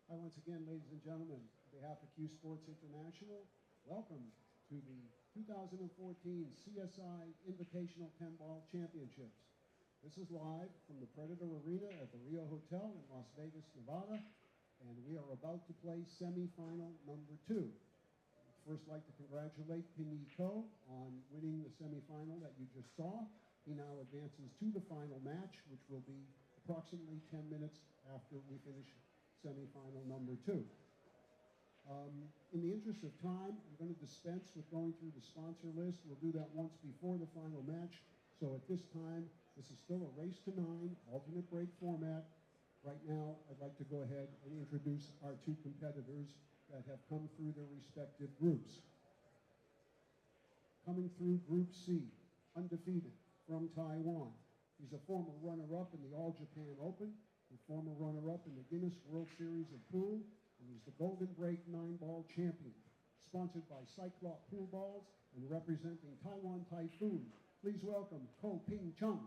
Hi, once again, ladies and gentlemen. On behalf of CueSports International, welcome to the 2014 CSI Invitational 10-Ball Championships. This is live from the Predator Arena at the Rio Hotel in Las Vegas, Nevada, and we are about to play semifinal number 2. I'd first like to congratulate Ping-Chung on winning the semifinal that you just saw. He now advances to the final match, which will be approximately 10 minutes after we finish semifinal number 2. In the interest of time, I'm going to dispense with going through the sponsor list. We'll do that once before the final match. So at this time, this is still a race to 9, alternate break format. Right now, I'd like to go ahead and introduce our 2 competitors that have come through their respective groups. Coming through Group C, undefeated, from Taiwan. He's a former runner-up in the All Japan Open, a former runner-up in the Guinness World Series of Pool, and he's the Golden Break 9-Ball champion. Sponsored by Cyclop Pool Balls and representing Taiwan Typhoon. Please welcome Ping-Chung.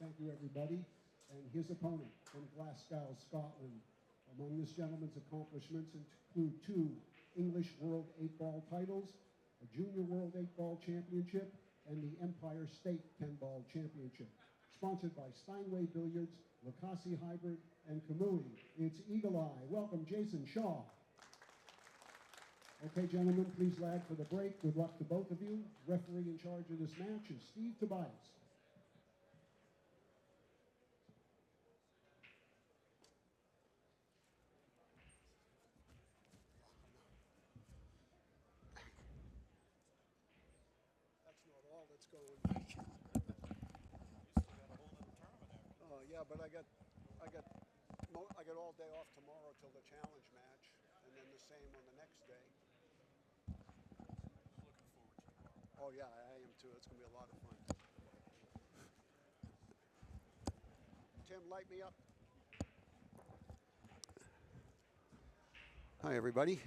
Thank you, everybody. And his opponent from Glasgow, Scotland. Among this gentleman's accomplishments include 2 English World 8-Ball titles, a Junior World 8-Ball Championship, and the Empire State 10-Ball Championship. Sponsored by Steinway Billiards, Lucasi Hybrid, and Kamui. It's Eagle Eye. Welcome, Jason Shaw. Okay, gentlemen, please lag for the break. Good luck to both of you. Referee in charge of this match is Steve Tobias. That's going. You still got a whole little tournament after. Oh yeah, but I got all day off tomorrow till the challenge match, and then the same on the next day. Looking forward to tomorrow. Oh yeah, I am too. It's gonna be a lot of fun. Tim, light me up. Hi everybody.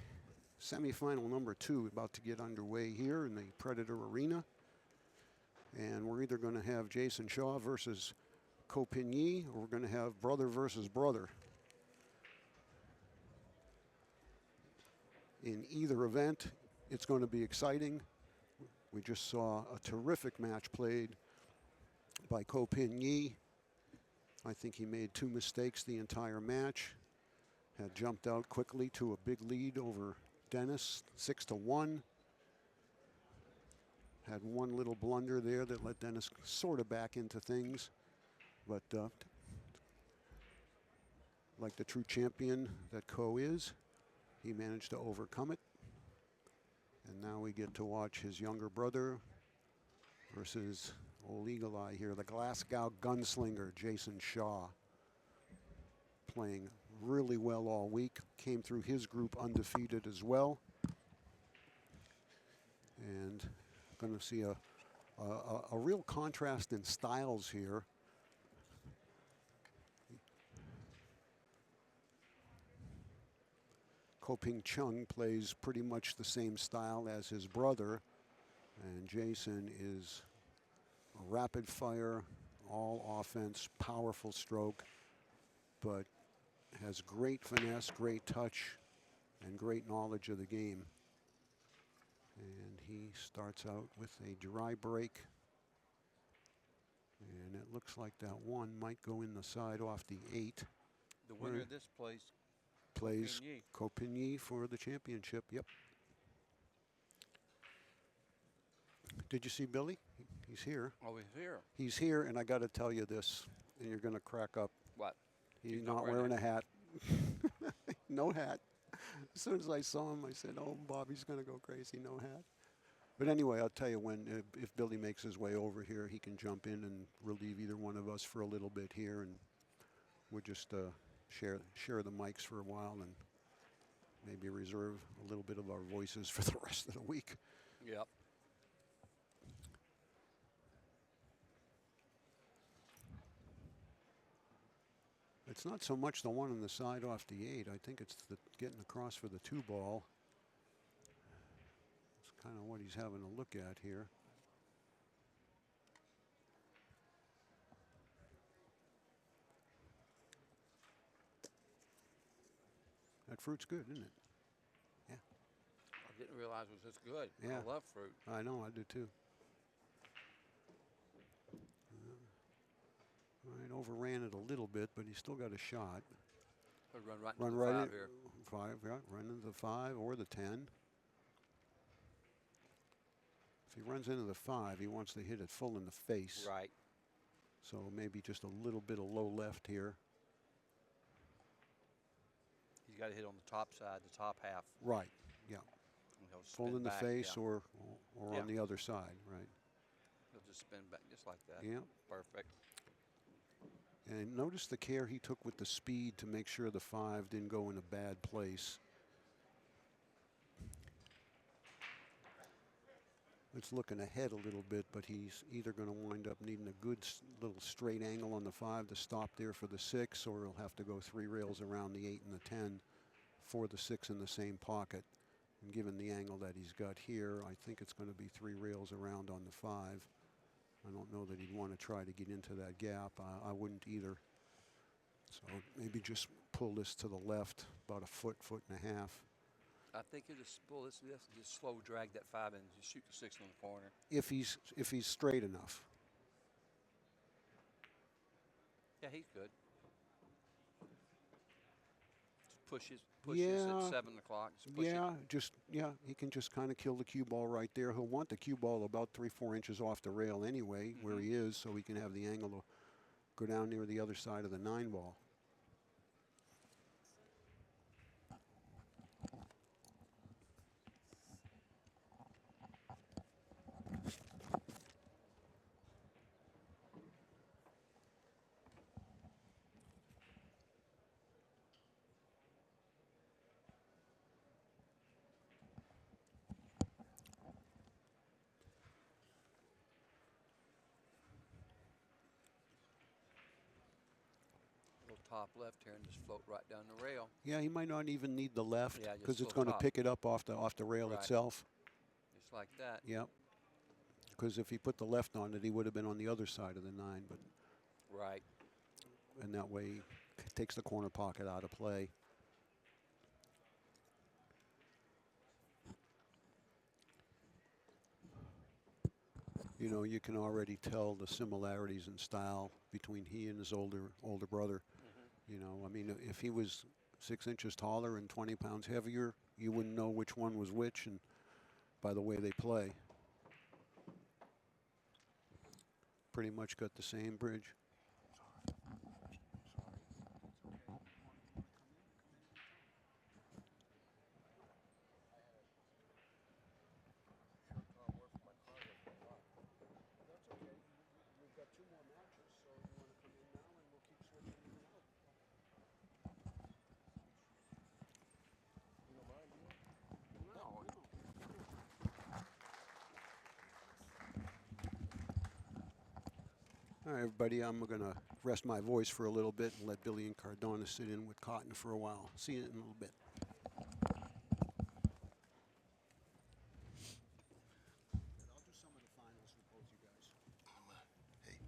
Semifinal number 2 about to get underway here in the Predator Arena. And we're either going to have Jason Shaw versus Ko Pin-Yi, or we're going to have brother versus brother. In either event, it's going to be exciting. We just saw a terrific match played by Ko Pin-Yi. I think he made 2 mistakes the entire match. Had jumped out quickly to a big lead over Dennis, 6-1. Had one little blunder there that let Dennis sort of back into things. But like the true champion that Ko is, he managed to overcome it. And now we get to watch his younger brother versus old Eagle Eye here, the Glasgow gunslinger, Jason Shaw. Playing really well all week. Came through his group undefeated as well. And going to see a real contrast in styles here. Ko Ping-Chung plays pretty much the same style as his brother, and Jason is a rapid fire, all offense, powerful stroke, but has great finesse, great touch, and great knowledge of the game. And he starts out with a dry break. And it looks like that 1 might go in the side off the 8. The winner of this plays Ko Pin-Yi for the championship. Yep. Did you see Billy? He's here. Oh, he's here. He's here, and I got to tell you this, and you're going to crack up. What? He's not wearing a hat. No hat. As soon as I saw him, I said, oh, Bobby's going to go crazy, no hat. But anyway, I'll tell you if Billy makes his way over here, he can jump in and relieve either one of us for a little bit here, and we'll just share the mics for a while and maybe reserve a little bit of our voices for the rest of the week. Yep. It's not so much the 1 on the side off the 8. I think it's the getting across for the 2-ball. It's kind of what he's having a look at here. fruit's good, isn't it? Yeah. I didn't realize it was this good. Yeah. I love fruit. I know, I do too. All right, overran it a little bit, but he still got a shot. Could run right Run into the right 5 in, here. 5, yeah, run into the 5 or the 10. If he runs into the 5, he wants to hit it full in the face. Right. So maybe just a little bit of low left here. He's got to hit on the top side, the top half. Right, yeah. And he'll Full spin in the back, face yeah. or Yeah. on the other side, right? He'll just spin back just like that. Yeah. Perfect. And notice the care he took with the speed to make sure the 5 didn't go in a bad place. It's looking ahead a little bit, but he's either going to wind up needing a good little straight angle on the 5 to stop there for the 6, or he'll have to go 3 rails around the 8 and the 10 for the 6 in the same pocket. And given the angle that he's got here, I think it's going to be 3 rails around on the 5. I don't know that he'd want to try to get into that gap. I wouldn't either. So maybe just pull this to the left about a foot, foot and a half. I think he'll just pull this, just slow drag that 5 and just shoot the 6 in the corner. If he's straight enough. Yeah, he's good. Just push Yeah. this at 7 o'clock. He can just kind of kill the cue ball right there. He'll want the cue ball about 3-4 inches off the rail anyway, where he is, so he can have the angle to go down near the other side of the 9 ball. Top left here and just float right down the rail. Yeah, he might not even need the left Yeah, because just it's going to top. pick it up off the rail Right. itself. Just like that. Yep. Because if he put the left on it, he would have been on the other side of the 9. But right. And that way, he takes the corner pocket out of play. You know, you can already tell the similarities in style between he and his older brother. You know, I mean, if he was 6 inches taller and 20 pounds heavier, you wouldn't know which one was which, and by the way they play. Pretty much got the same bridge. All right, everybody, I'm going to rest my voice for a little bit and let Billy and Cardona sit in with Cotton for a while. See you in a little bit. I'll do some of the finals for both you guys. Hey.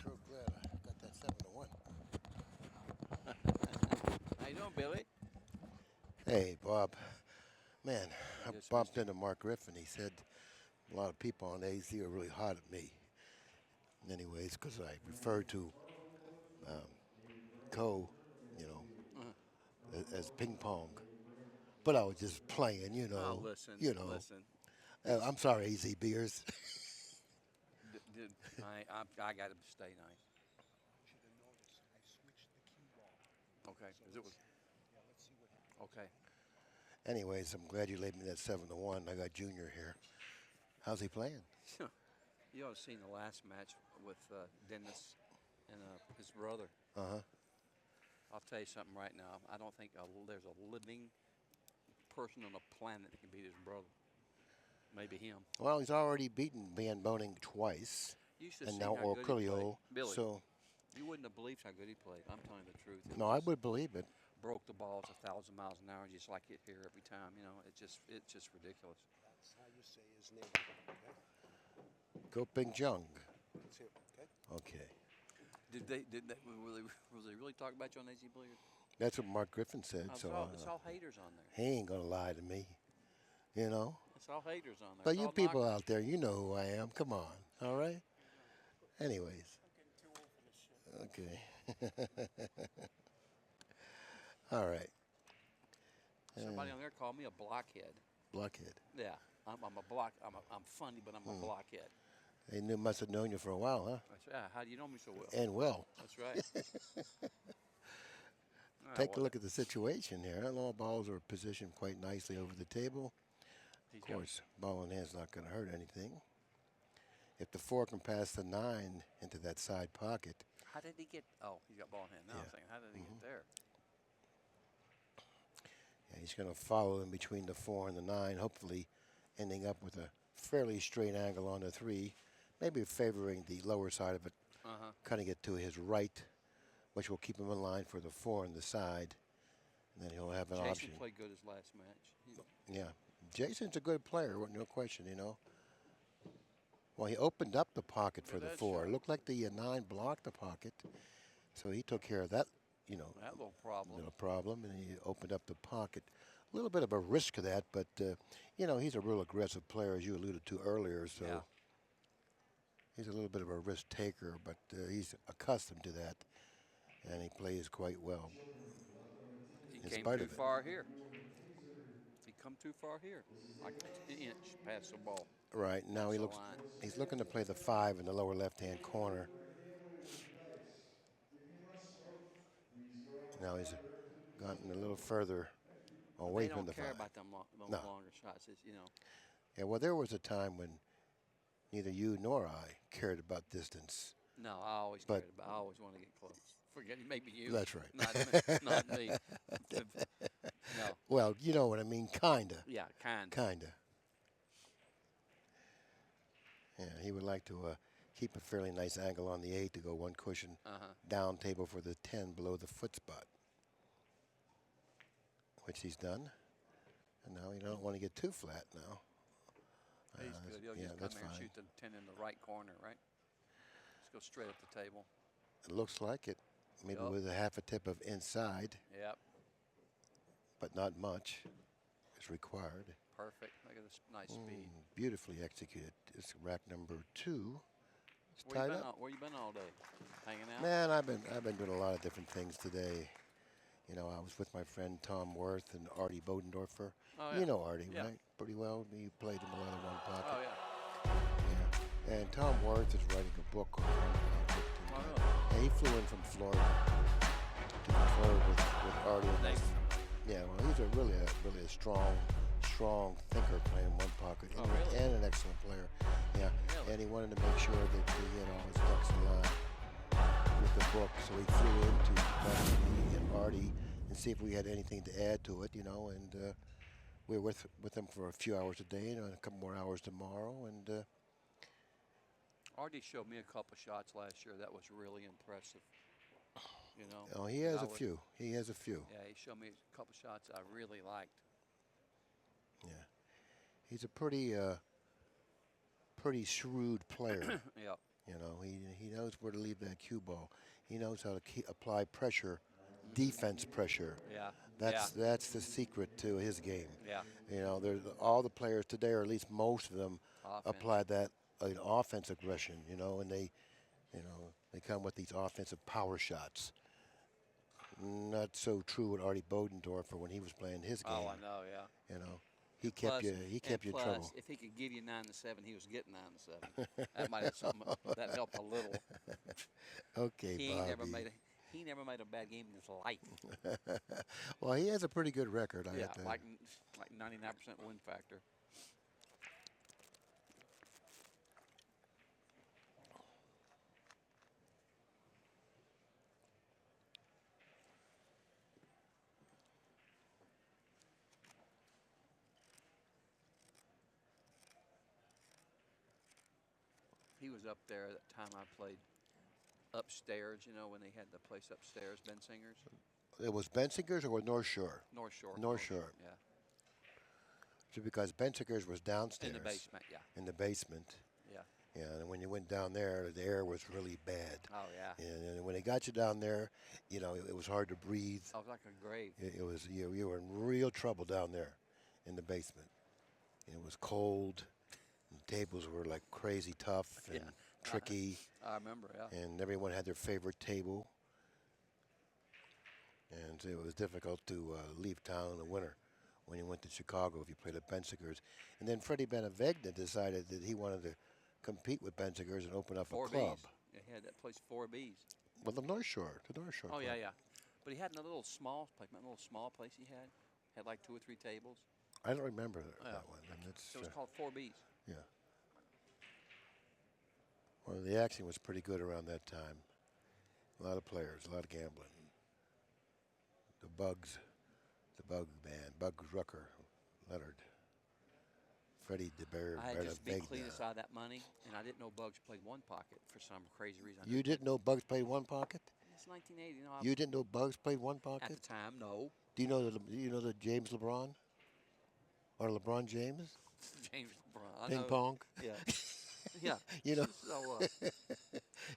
Sure glad I got that 7-1. How you doing, Billy? Hey, Bob. Man, I Yes, bumped mister. into Mark Griffin. He said a lot of people on AZ are really hot at me. Anyways, because I referred to Co, you know, as ping pong. But I was just playing, you know. Oh, listen. You know. Listen. I'm sorry, AZ Beers. I got to stay nice. Should have noticed I switched the cue ball. Okay. So Let's see what happens. Okay. Anyways, I'm glad you laid me that 7-1. I got Junior here. How's he playing? You ought to seen the last match with Dennis and his brother. Uh-huh. I'll tell you something right now. I don't think there's a living person on the planet that can beat his brother. Maybe him. Well, he's already beaten Van Boning twice. You should have And seen now how good he played. Orculio. Billy, So, you wouldn't have believed how good he played. I'm telling you the truth. no, I would believe it. Broke the balls 1,000 miles an hour, just like it here every time. You know, it's just ridiculous. That's how you say his name. Okay? Go Ping-Chung. That's it. Okay? Okay. Was they really talking about you on AZ Billiard? That's what Mark Griffin said. It's So it's all haters on there. he ain't gonna lie to me, you know. It's all haters on there. But It's you all people knockers. out there, you know who I am. Come on, all right. Anyways, okay. All right. Somebody on there called me a blockhead. Blockhead. Yeah, I'm a block. I'm funny, but I'm a blockhead. They must have known you for a while, huh? That's right. How do you know me so well? And well. That's right. Take a look at the situation here. All balls are positioned quite nicely over the table. Of course, ball in hand's not going to hurt anything. If the 4 can pass the 9 into that side pocket. How did he get? Oh, he's got ball in hand now. I'm saying, how did he get there? Yeah, he's going to follow in between the 4 and the 9, hopefully ending up with a fairly straight angle on the 3, maybe favoring the lower side of it, cutting it to his right, which will keep him in line for the 4 on the side. And then he'll have an option. Jason played good his last match. Yeah. Jason's a good player, no question, you know. Well, he opened up the pocket for the 4. It looked like the 9 blocked the pocket. So he took care of that, you know. That little problem. And he opened up the pocket. A little bit of a risk of that, but, you know, he's a real aggressive player, as you alluded to earlier. So he's a little bit of a risk taker, but he's accustomed to that. And he plays quite well. He came too far here. He come too far here, like an inch past the ball. Right, now he's looking to play the 5 in the lower left-hand corner. Now he's gotten a little further away from the 5. They don't care about them longer shots, you know. Yeah, well, there was a time when neither you nor I cared about distance. No, I always cared about. I always want to get close. Forget maybe you. That's right. Not me. No. Well, you know what I mean, kinda. Yeah, kinda. Kinda. Yeah, he would like to keep a fairly nice angle on the 8 to go 1 cushion down table for the 10 below the foot spot, which he's done. And now you don't want to get too flat now. He's good. He'll just come here and shoot the 10 in the right corner, right? Just go straight up the table. It looks like it. Maybe with a half a tip of inside. Yep. But not much is required. Perfect. Look at this nice speed. Beautifully executed. It's rack number 2. It's Where tied up. Where you been all day? Hanging out? Man, I've been doing a lot of different things today. You know, I was with my friend Tom Worth and Artie Bodendorfer. Oh, yeah. You know Artie, right? Pretty well. You played him a lot of 1 pocket. Oh, yeah. Yeah. And Tom Worth is writing a book on 1 pocket. Oh, really? And he flew in from Florida to confer with Artie. Yeah, well, he's really a strong thinker playing 1 pocket and an excellent player. Yeah, really? And he wanted to make sure that he had all his ducks in line with the book, so he flew in to talk to me and Artie and see if we had anything to add to it, you know. And we were with him for a few hours a day and a couple more hours tomorrow. And Artie showed me a couple shots last year that was really impressive. You know. Oh, he has a few. He has a few. Yeah, he showed me a couple shots I really liked. Yeah, he's a pretty shrewd player. Yep. You know, he knows where to leave that cue ball. He knows how to apply pressure, defense pressure. Yeah. That's the secret to his game. Yeah. You know, all the players today, or at least most of them, apply that offense aggression. You know, and they come with these offensive power shots. Not so true with Artie Bodendorfer when he was playing his game. Oh, I know, yeah. You know, he kept you in trouble. If he could give you 9-7, he was getting 9-7. That might have something that helped a little. Okay, he Bobby. He never made a bad game in his life. Well, he has a pretty good record. Yeah, like 99% win factor. He was up there at the time I played upstairs, you know, when they had the place upstairs, Ben Singer's. It was Bensinger's or North Shore? North Shore. North Shore. Yeah. So because Bensinger's was downstairs. In the basement, yeah. In the basement. Yeah. And when you went down there, the air was really bad. Oh, yeah. And when they got you down there, you know, it was hard to breathe. I was like a grave. It was you were in real trouble down there in the basement. And it was cold. And the tables were like crazy tough and Yeah. tricky. I remember, yeah. And everyone had their favorite table. And so it was difficult to leave town in the winter when you went to Chicago if you played at Bensigers. And then Freddie Benavegna decided that he wanted to compete with Bensigers and open up a 4 club. Bs. Yeah, he had that place 4 Bs. Well, the North Shore. Oh, Club. yeah, yeah. But he had a little small place he had like 2 or 3 tables. I don't remember Yeah. that one. And it's, So it was called 4 Bs. yeah. Well, the action was pretty good around that time. A lot of players, a lot of gambling. The Bug Band, Bug Rucker, Leonard, Freddie DeBear, I had just beat Benavegna. Cletus out of that money, and I didn't know Bugs played one pocket for some crazy reason. You didn't know Bugs played one pocket? It's 1980. You didn't know Bugs played one At pocket? the time, no. Do you know the James LeBron? Or LeBron James? James LeBron. I Ping know. pong? Yeah. Yeah. You know, So,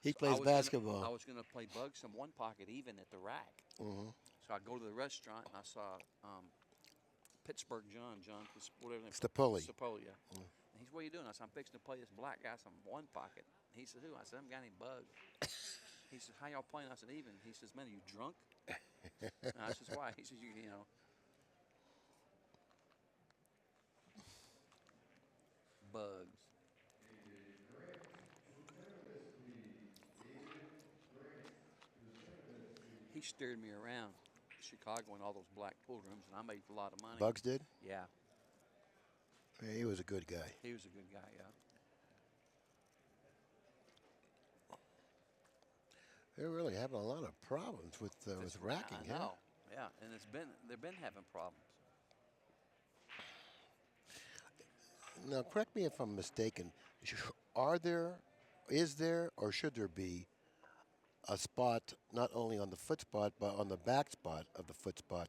he plays basketball. I was going to play Bugs some one pocket even at the rack. Mhm. So I go to the restaurant and I saw Pittsburgh John, whatever his name. Stapoli. Stapoli, yeah. And he's, what are you doing? I said, I'm fixing to play this black guy some one pocket. He said, who? I said, I'm a guy named Bug. He says, how y'all playing? I said, even. He says, man, are you drunk? And I says, why? He says, you know. Bugs. He steered me around Chicago and all those black pool rooms, and I made a lot of money. Bugs did? Yeah, Yeah, he was a good guy. he was a good guy. Yeah. They're really having a lot of problems with racking. I know. Yeah, and they've been having problems. Now, correct me if I'm mistaken. Is there, or should there be a spot not only on the foot spot but on the back spot of the foot spot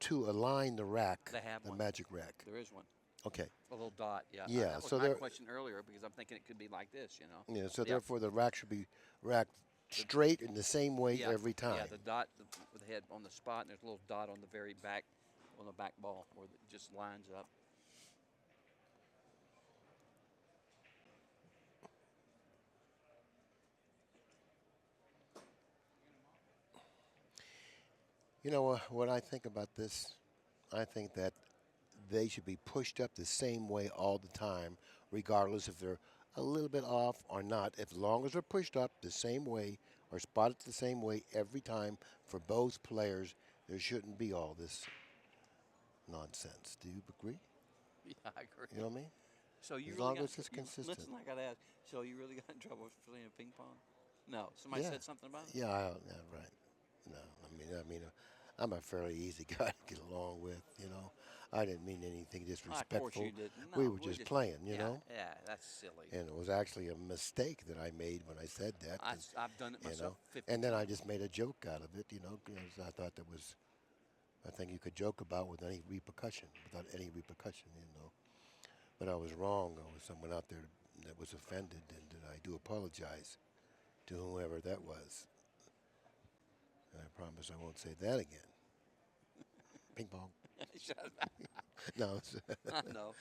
to align the rack, They have the one. magic rack? There is one, Okay. a little dot. Yeah. Yeah, That was so my there- question earlier because I'm thinking it could be like this, you know. Yeah. So Yeah. therefore, the rack should be racked straight in the same way Yeah, every time. Yeah, the dot with the head on the spot, and there's a little dot on the very back, on the back ball where it just lines up. You know what I think about this? I think that they should be pushed up the same way all the time, regardless if they're a little bit off or not. As long as they're pushed up the same way or spotted the same way every time for both players, there shouldn't be all this nonsense. Do you agree? Yeah, I agree. You know what I mean? So you As really long got, as it's consistent. Listen, I got to ask. So you really got in trouble for playing ping pong? No. Somebody Yeah. said something about it? Yeah, right. No, I mean, I'm a fairly easy guy to get along with. You know, I didn't mean anything disrespectful. Of course you didn't. We No, were just playing, you know. Yeah, that's silly. And it was actually a mistake that I made when I said that. 'cause, I've done it you myself know, 50 and then I times. just made a joke out of it, you know, because I thought that was a thing you could joke about without any repercussion, you know. But I was wrong. There was someone out there that was offended, and I do apologize to whoever that was. And I promise I won't say that again. Ping pong. Shut up. No, I know.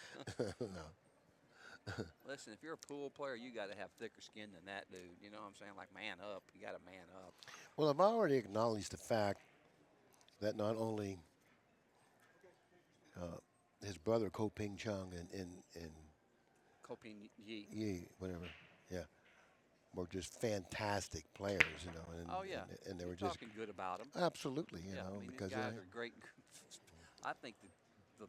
no. Listen, if you're a pool player, you got to have thicker skin than that dude. You know what I'm saying? Like, man up. You got to man up. Well, I've already acknowledged the fact that not only his brother Ko Ping-Chung and Koping Yi. Yi, whatever, yeah, were just fantastic players, you know. And, Oh, yeah. and they You're were just talking good about him. absolutely, you Yeah, know, I mean, because these guys are great. I think the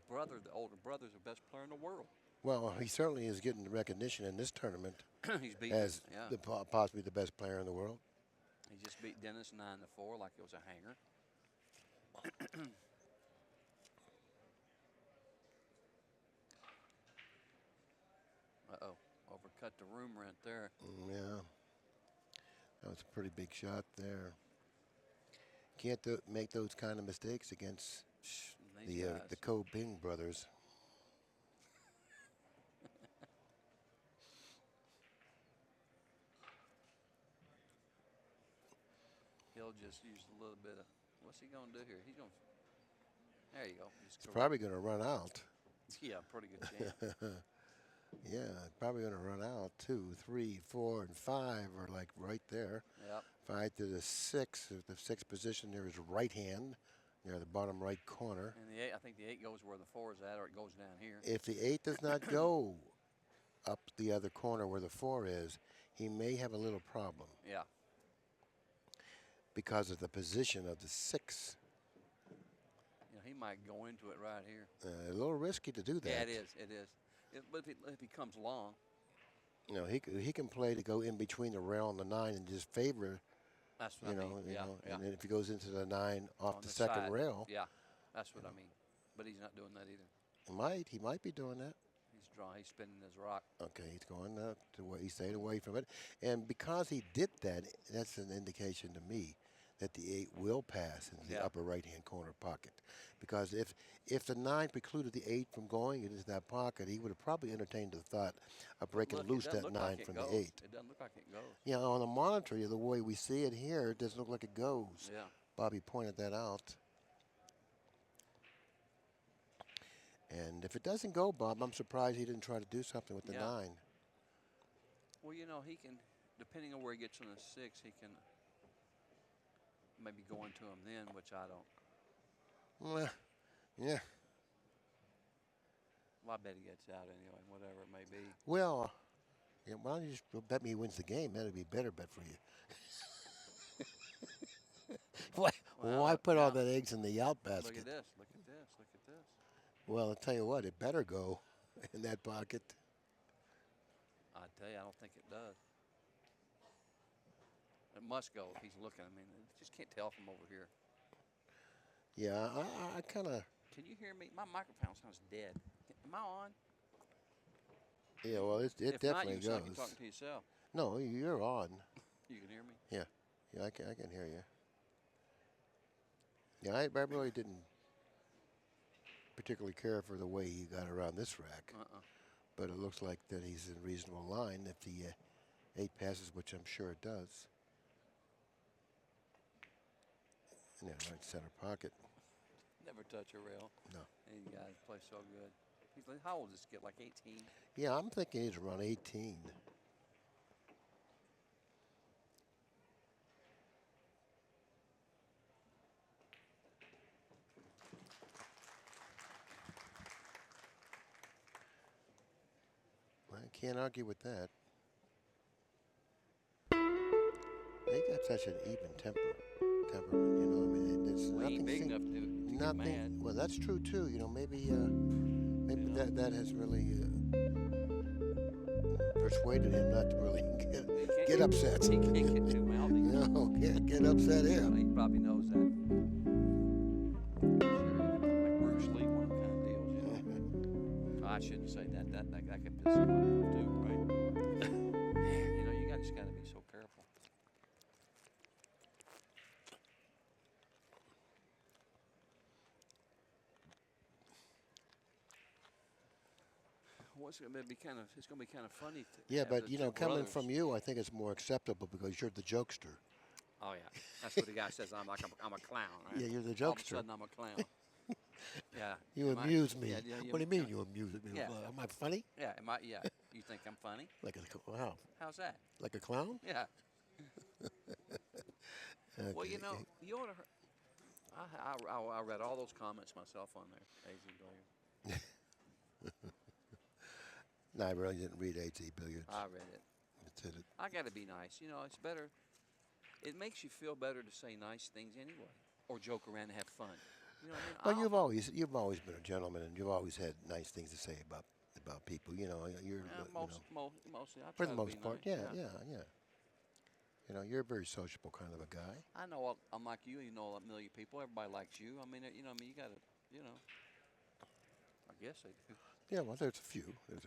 older brother's the best player in the world. well, he certainly is getting the recognition in this tournament He's beaten, as yeah. possibly the best player in the world. He just beat Dennis 9-4 like it was a hanger. Uh-oh. Overcut the room right there. Yeah, that was a pretty big shot there. Can't make those kind of mistakes against These guys. the Ko Ping brothers. just use a little bit of. What's he gonna do here? He's gonna. There you go. Just It's probably going to run out. Yeah, pretty good chance. Yeah, probably going to run out. 2, 3, 4, and 5 are like right there. Yep. 5 to the 6. The 6th position there is right hand near the bottom right corner. And the 8, I think the 8 goes where the 4 is at, or it goes down here. If the 8 does not go up the other corner where the 4 is, he may have a little problem. Yeah. Because of the position of the 6. You know, he might go into it right here. A little risky to do that. Yeah, it is. It is. But if he comes long. You know, he can play to go in between the rail and the 9 and just favor. That's what I mean. Yeah. And then if he goes into the 9 off the second side, rail. Yeah, that's what I mean. But he's not doing that either. He might be doing that. He's spinning his rock. Okay, he's going he's staying away from it. And because he did that, that's an indication to me that the 8 will pass into the upper right-hand corner pocket. Because if the 9 precluded the 8 from going into that pocket, he would have probably entertained the thought of breaking loose that 9 from the 8. It doesn't look like it goes. Yeah, on the monitor, the way we see it here, it doesn't look like it goes. Yeah. Bobby pointed that out. And if it doesn't go, Bob, I'm surprised he didn't try to do something with the 9. Well, you know, he can, depending on where he gets on the 6, he can maybe go into him then, which I don't. Well, yeah. Well, I bet he gets out anyway, whatever it may be. Well, yeah, why don't you just bet me he wins the game? That'd be a better bet for you. Why put all that eggs in the out basket? Look at this. Look at this. Look at this. Well, I'll tell you what, it better go in that pocket. I tell you, I don't think it does. It must go if he's looking. I mean, you just can't tell from over here. Yeah, I kind of. Can you hear me? My microphone sounds dead. Am I on? Yeah, well, it if definitely not, you goes. Like you're talking to yourself. No, you're on. You can hear me? Yeah, I can hear you. Yeah, I really didn't particularly care for the way he got around this rack. But it looks like that he's in reasonable line if the 8 passes, which I'm sure it does. In that right center pocket. Never touch a rail. No. These guys play so good. He's like, how old is this kid? Like 18? Yeah, I'm thinking he's around 18. Well, I can't argue with that. They got such an even temperament, you know. I mean, it's Well, he nothing. ain't big enough to get mad. Well, that's true too. You know, maybe that has really persuaded him not to really get upset. He can't get too mouthy. No, can't get upset here. He probably knows that. Like Bruce Lee, one of them kind of deals, you know. I shouldn't say that. That could piss him off too, right? You know, you just got to be so careful. It's going to be kind of funny. Yeah, but the you know, two coming brothers. from you, I think it's more acceptable because you're the jokester. Oh yeah, that's what the guy says. I'm a clown. Right? Yeah, you're the All of a jokester. sudden, I'm a clown. Yeah. You Am I- amuse me. yeah, What do you mean you amuse me? Yeah. Am I funny? Yeah. Yeah. You think I'm funny? Like a wow? How's that? Like a clown? Yeah. Okay. Well, you know, you ought to. I read all those comments myself on there. AZ Billiard. No, I really didn't read AZ Billiards. I read it. That's it. I got to be nice. You know, it's better. It makes you feel better to say nice things anyway, or joke around and have fun. You know what I mean? Well, you've always been a gentleman, and you've always had nice things to say about people. You know, you're mostly. I for try the to be most part. nice. Yeah. You know, you're a very sociable kind of a guy. I know I'm like you. You know, a million people. Everybody likes you. I mean, you know, you got to, you know. I guess they do. Yeah, well, there's a few. Yeah.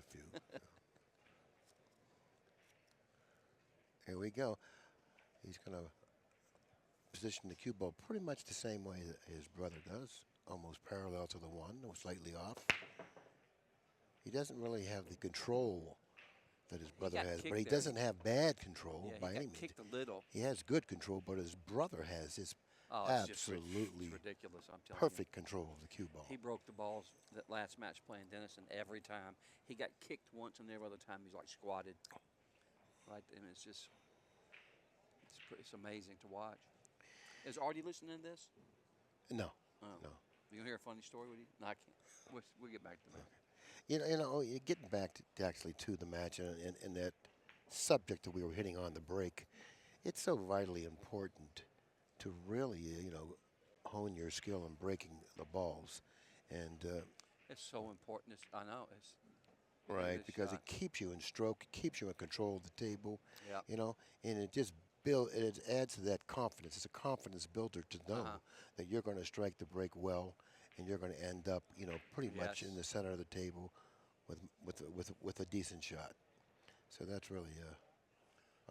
Here we go. He's going to position the cue ball pretty much the same way that his brother does, almost parallel to the 1, or slightly off. He doesn't really have the control that his He brother got has. kicked But he there. doesn't have bad control Yeah, by he any got means. kicked a little. He has good control, but his brother has his Oh, absolutely it's ridiculous, I'm telling perfect control of the cue ball. you. He broke the balls that last match playing Denison every time. He got kicked once, and every other time he's like squatted. Right, and it's just, it's amazing to watch. Is Artie listening to this? No, Oh. no. You gonna hear a funny story with you? No, I can't. We'll get back to that. Getting back actually to the match and that subject that we were hitting on the break, it's so vitally important to really, hone your skill in breaking the balls, and It's so important. I know. It's right, because it keeps you in stroke, it keeps you in control of the table, Yeah. and it just it adds to that confidence. It's a confidence builder to know that you're going to strike the break well, and you're going to end up, pretty much in the center of the table with a decent shot. So that's really a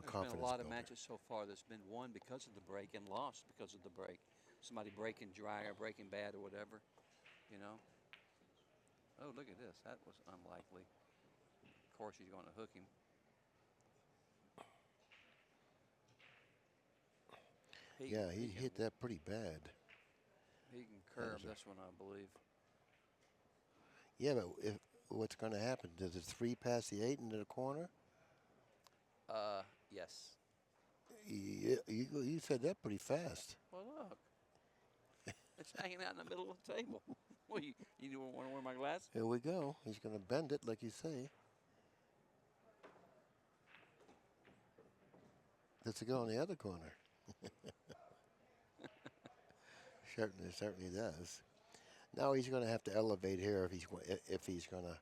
There's confidence been a lot of builder. matches so far that's been won because of the break and lost because of the break. Somebody breaking dry or breaking bad or whatever, Oh, look at this. That was unlikely. Of course, he's going to hook him. He hit that pretty bad. He can curve this one, I believe. Yeah, but what's going to happen? Does it 3 past the 8 into the corner? Yes. Yeah, you said that pretty fast. Well, look. It's hanging out in the middle of the table. Well, you don't want to wear my glasses? Here we go. He's going to bend it like you say. Does it go in the other corner? Certainly does. Now he's going to have to elevate here if he's going to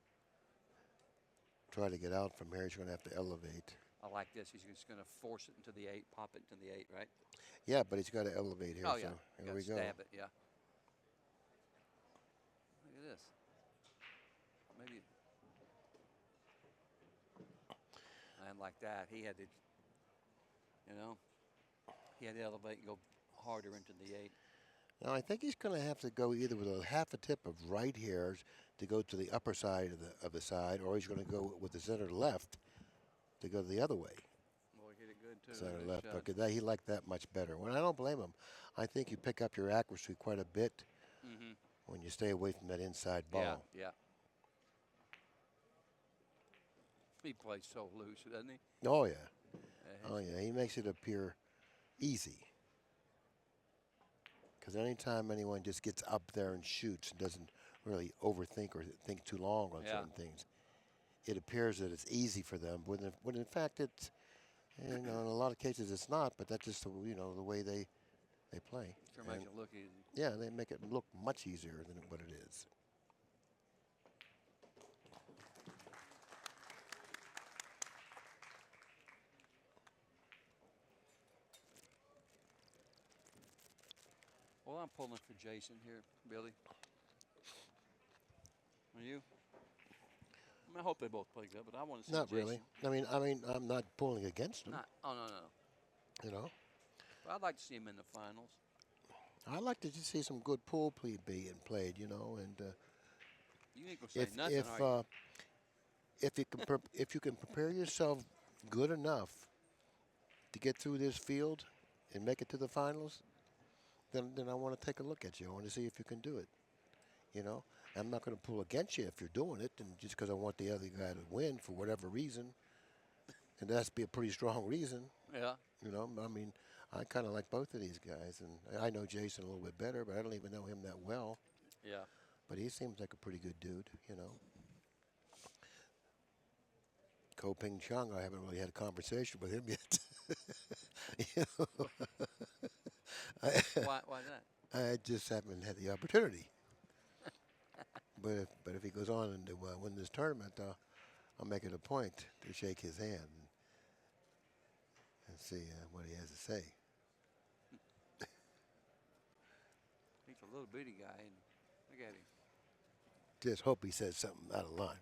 try to get out from here. He's going to have to elevate. I like this. He's just going to force it into the 8, pop it into the 8, right? Yeah, but he's got to elevate here. Oh, so yeah. Here we go. Stab it, yeah. Look at this. Maybe. And like that, he had to, he had to elevate and go harder into the 8. Now I think he's going to have to go either with a half a tip of right here to go to the upper side of the side, or he's going to go with the center left to go the other way. Well, he hit it good too. Center left. Okay, he liked that much better. Well, I don't blame him. I think you pick up your accuracy quite a bit when you stay away from that inside ball. Yeah. He plays so loose, doesn't he? Oh yeah. Oh yeah. He makes it appear easy. Because anytime anyone just gets up there and shoots and doesn't really overthink or think too long on certain things, it appears that it's easy for them. When in fact it's, in a lot of cases it's not. But that's just the way they play. Sure makes it look easy. Yeah, they make it look much easier than what it is. Well, I'm pulling for Jason here, Billy. Are you? I hope they both play good, but I want to see Not Jason. really. I mean, I'm not pulling against them. No. But I'd like to see him in the finals. I'd like to just see some good pool play being played, and You ain't gonna say nothing, are you? if you can prepare yourself good enough to get through this field and make it to the finals, then I want to take a look at you. I want to see if you can do it. I'm not going to pull against you if you're doing it, and just because I want the other guy to win for whatever reason, and that has to be a pretty strong reason. Yeah. I mean, I kind of like both of these guys, and I know Jason a little bit better, but I don't even know him that well. Yeah. But he seems like a pretty good dude, Ping-Chung, I haven't really had a conversation with him yet. Why that? I just haven't had the opportunity. But if he goes on and win this tournament, I'll make it a point to shake his hand and see what he has to say. He's a little bitty guy, and look at him. Just hope he says something out of line.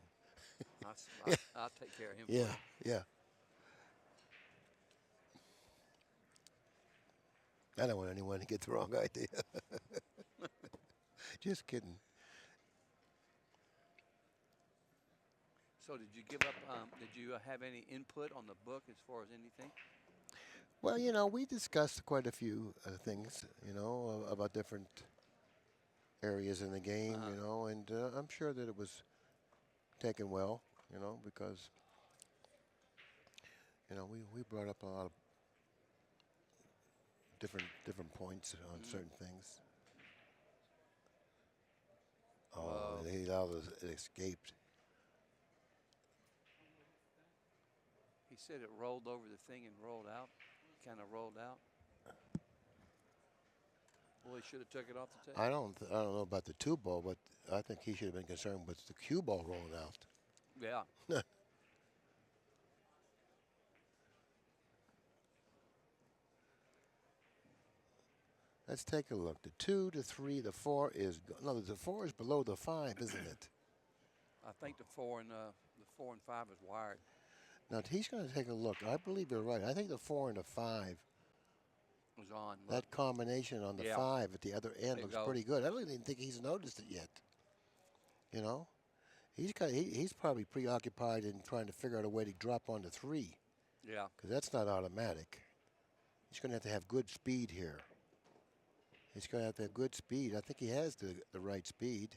I'll take care of him. Yeah. I don't want anyone to get the wrong idea. Just kidding. So did you give up? Did you have any input on the book as far as anything? Well, we discussed quite a few things, about different areas in the game, and I'm sure that it was taken well, because, we brought up a lot of different points on certain things. Oh, Whoa. it escaped. He said it rolled over the thing and rolled out, kind of rolled out. Well, he should have took it off the table. I don't know about the two ball, but I think he should have been concerned with the cue ball rolling out. Yeah. Let's take a look. The 2, the 3, the 4 is no. The 4 is below the 5, isn't it? I think the 4 and 5 is wired. Now he's going to take a look. I believe you're right. I think the 4 and the 5. Was on. That combination on the 5 at the other end looks pretty good. I don't even think he's noticed it yet. He's probably preoccupied in trying to figure out a way to drop on the 3. Yeah. Because that's not automatic. He's going to have good speed here. He's going to have good speed. I think he has the right speed.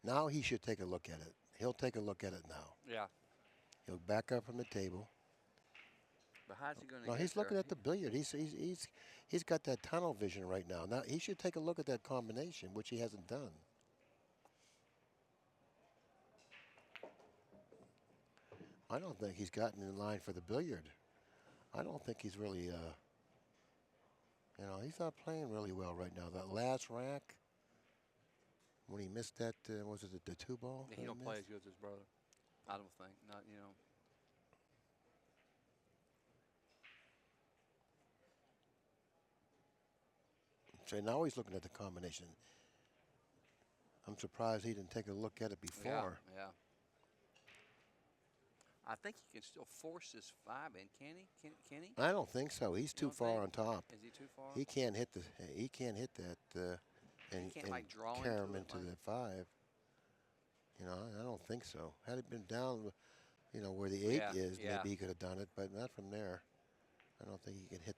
Now he should take a look at it. He'll take a look at it now. Yeah. He'll back up from the table. But how's he going to? No, he's looking at the billiard. He's got that tunnel vision right now. Now he should take a look at that combination, which he hasn't done. I don't think he's gotten in line for the billiard. I don't think he's really, he's not playing really well right now. That last rack, when he missed that, was it the 2 ball? He don't play as good as his brother. I don't think. Not. So now he's looking at the combination. I'm surprised he didn't take a look at it before. Yeah. I think he can still force this 5 in, can he? Can he? I don't think so. He's too far on top. Is he too far? He can't hit that and draw carry him into into the 5. I don't think so. Had it been down, where the 8 is, maybe he could have done it, but not from there. I don't think he can hit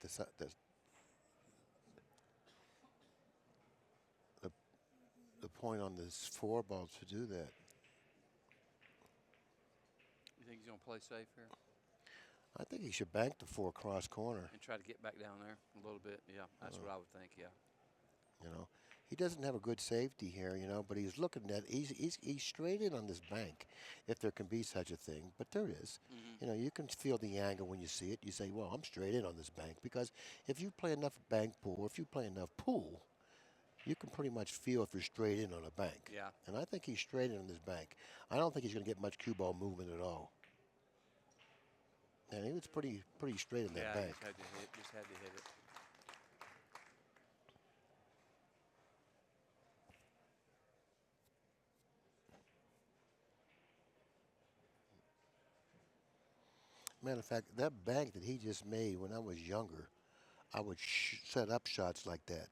the point on this 4 ball to do that. You think he's going to play safe here? I think he should bank the 4 cross corner. And try to get back down there a little bit. Yeah, that's what I would think, yeah. He doesn't have a good safety here, but he's looking at, he's straight in on this bank, if there can be such a thing. But there is. Mm-hmm. You can feel the angle when you see it. You say, well, I'm straight in on this bank. Because if you play enough bank pool, if you play enough pool, you can pretty much feel if you're straight in on a bank. Yeah. And I think he's straight in on this bank. I don't think he's going to get much cue ball movement at all. And he was pretty straight in that bank. Yeah, just had to hit it. Matter of fact, that bank that he just made when I was younger, I would set up shots like that,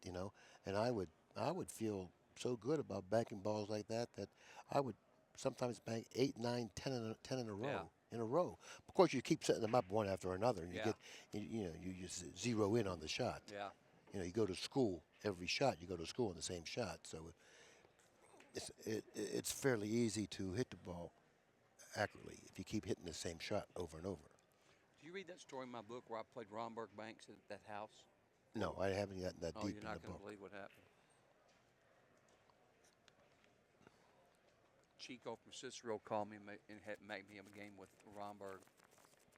and I would feel so good about banking balls like that I would sometimes bank 8, 9, 10 in a row. Yeah. In a row. Of course, you keep setting them up one after another, and you just zero in on the shot. Yeah. You go to school every shot. You go to school in the same shot, so it's fairly easy to hit the ball accurately if you keep hitting the same shot over and over. Did you read that story in my book where I played Romberg Banks at that house? No, I haven't gotten that deep in the book. You're not going to believe what happened. Chico from Cicero called me and had made me a game with Romberg,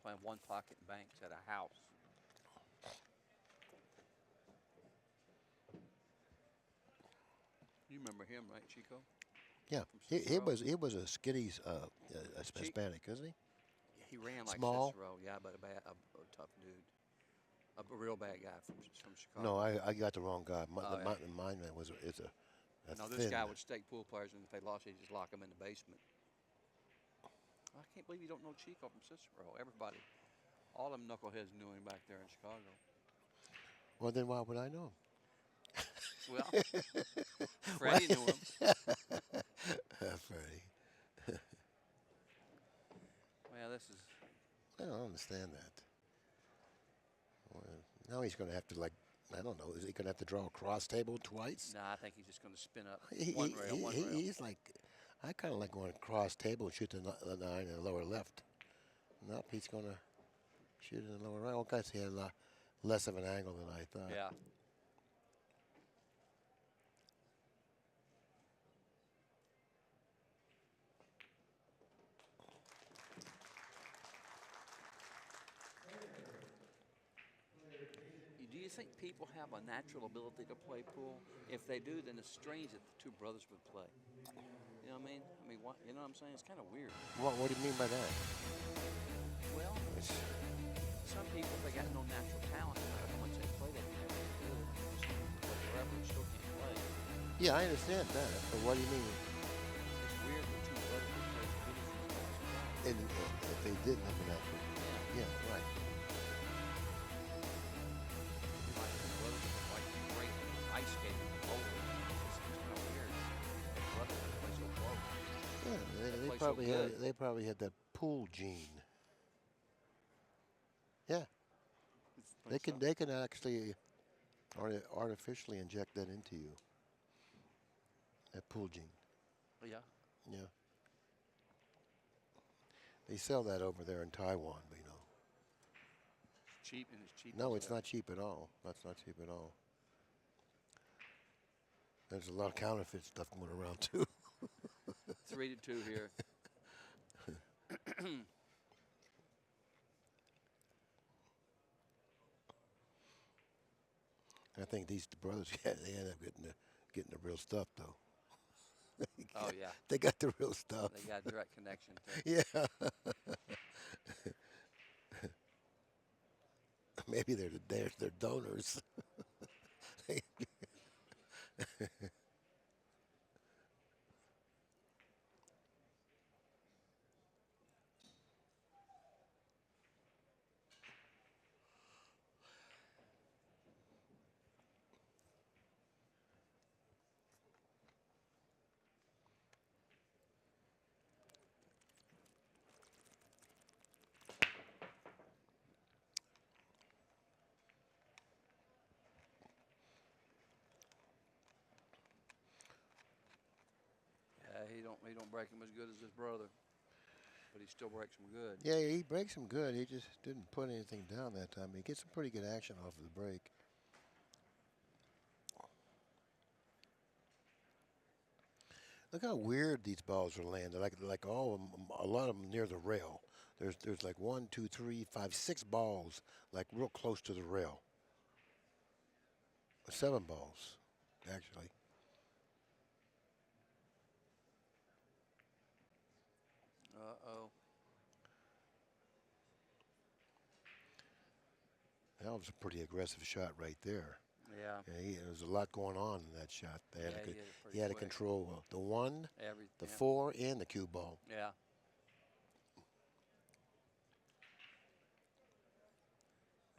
playing one pocket banks at a house. You remember him, right, Chico? Yeah, he was a skinny Hispanic, isn't he? He ran like Small. Cicero, yeah, but a tough dude, a real bad guy from Chicago. No, I got the wrong guy. Mine was No, thin. this guy would stake pool players, and if they lost, he'd just lock them in the basement. I can't believe you don't know Chico from Cicero. Everybody, all them knuckleheads knew him back there in Chicago. Well, then why would I know him? Well, Freddie knew him. Freddie. Yeah, this is. I don't understand that. Well, now he's going to have to, like, I don't know, is he going to have to draw a cross table twice? Nah, I think he's just going to spin up one rail, one rail. He's like, I kind of like going cross table and shoot the 9 in the lower left. Nope, he's going to shoot in the lower right. Okay, so he had a lot less of an angle than I thought. Yeah. Do you think people have a natural ability to play pool? If they do, then it's strange that the two brothers would play. You know what I mean? What, you know what I'm saying? It's kind of weird. What do you mean by that? Well, It's, some people, they got no natural talent. No matter how much they play, they can never get good. Some people play forever and still can't play. yeah, I understand that, but what do you mean? It's weird that two brothers would play as good as these guys. If they didn't have a natural. Yeah. Yeah, right. Like two brothers that like great ice skating and bowling. It's kind of weird. Brothers that play so close. Yeah, play so they probably had that pool gene. Yeah, they can actually artificially inject that into you. That pool gene. Yeah. Yeah. They sell that over there in Taiwan, but you know. It's cheap and it's cheap. No, it's not cheap at all. That's not cheap at all. There's a lot of counterfeit stuff going around too. 3-2 here. I think these brothers, yeah, they end up getting the real stuff though. Oh yeah. They got the real stuff. They got a direct connection. Yeah. Maybe they're donors. Yeah, he don't break him as good as his brother, but he still breaks him good. Yeah, he breaks him good. He just didn't put anything down that time. He gets some pretty good action off of the break. Look how weird these balls are landed. Like all of them, a lot of them near the rail. There's like 1, 2, 3, 5, 6 balls like real close to the rail. 7 balls, actually. Uh-oh. That was a pretty aggressive shot right there. Yeah. There was a lot going on in that shot. He had to quick. control the 1, the yeah. 4, and the cue ball. Yeah.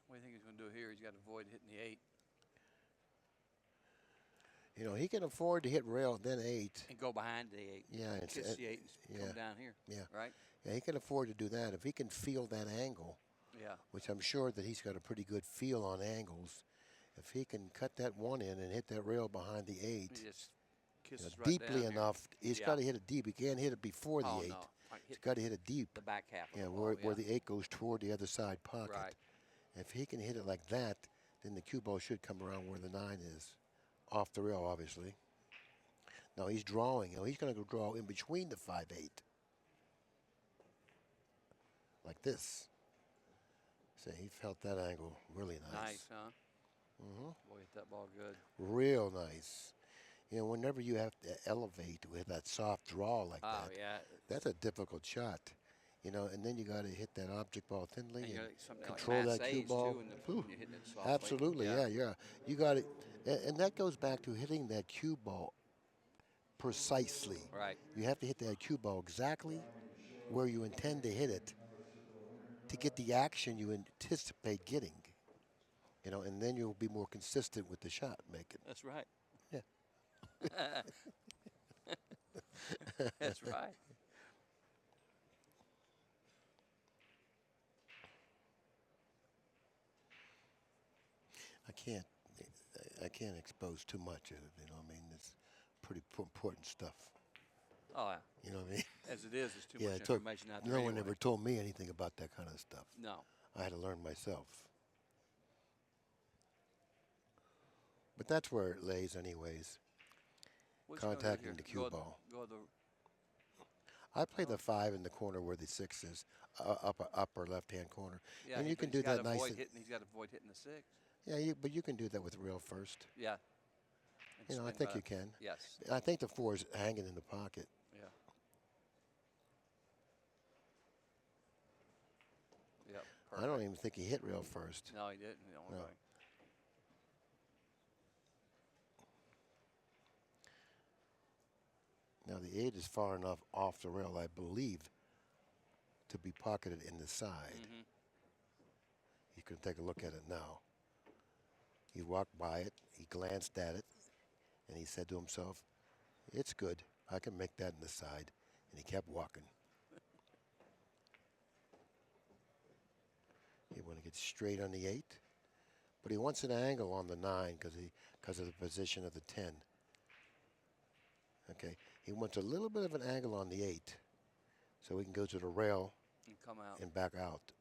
What do you think he's going to do here? He's got to avoid hitting the 8. You know, he can afford to hit rail, then 8. And go behind the 8. Yeah, kiss the 8 and come down here. Yeah. Right? Yeah, he can afford to do that. If he can feel that angle, Yeah. which I'm sure that he's got a pretty good feel on angles, if he can cut that 1 in and hit that rail behind the 8, He just kisses right deeply down enough, he's got to hit it deep. He can't hit it before the 8. No. He's got to hit it deep. The back half of Yeah, the ball, where the 8 goes toward the other side pocket. Right. If he can hit it like that, then the cue ball should come around where the 9 is. Off the rail, obviously. No, he's drawing. You know, he's going to go draw in between the 5-8. Like this. So he felt that angle really nice. Nice, huh? Mm-hmm. Boy, hit that ball good. Real nice. You know, whenever you have to elevate with that soft draw like that, Yeah. that's a difficult shot. You know, and then you got to hit that object ball thinly and Something control like Matt that cue Say's ball. too, when you're hitting it softly. Absolutely, yeah. You got it, and that goes back to hitting that cue ball precisely. Right. You have to hit that cue ball exactly where you intend to hit it to get the action you anticipate getting. You know, and then you'll be more consistent with the shot making. That's right. Yeah. That's right. I can't expose too much of it. You know what I mean? It's pretty important stuff. Oh, yeah. You know what I mean? As it is, there's too Yeah, much it took, information out there. no one anyway. ever told me anything about that kind of stuff. No. I had to learn myself. But that's where it lays anyways. What's gonna do Contacting here? the cue ball. Go the. I play the 5 in the corner where the 6 is, upper left-hand corner. Yeah, and you can do he's gotta that nice. avoid hitting, he's got to avoid hitting the 6. Yeah, but you can do that with rail first. Yeah. And You know, I swing think by. you can. Yes. I think the 4 is hanging in the pocket. Yeah. Yeah. I don't even think he hit rail first. No, he didn't. No. Way. Now the 8 is far enough off the rail, I believe, to be pocketed in the side. Mm-hmm. You can take a look at it now. He walked by it, he glanced at it, and he said to himself, "It's good. I can make that in the side." And he kept walking. You want to get straight on the 8, but he wants an angle on the 9 because of the position of the 10. Okay, he wants a little bit of an angle on the 8, so he can go to the rail And come out. and back out.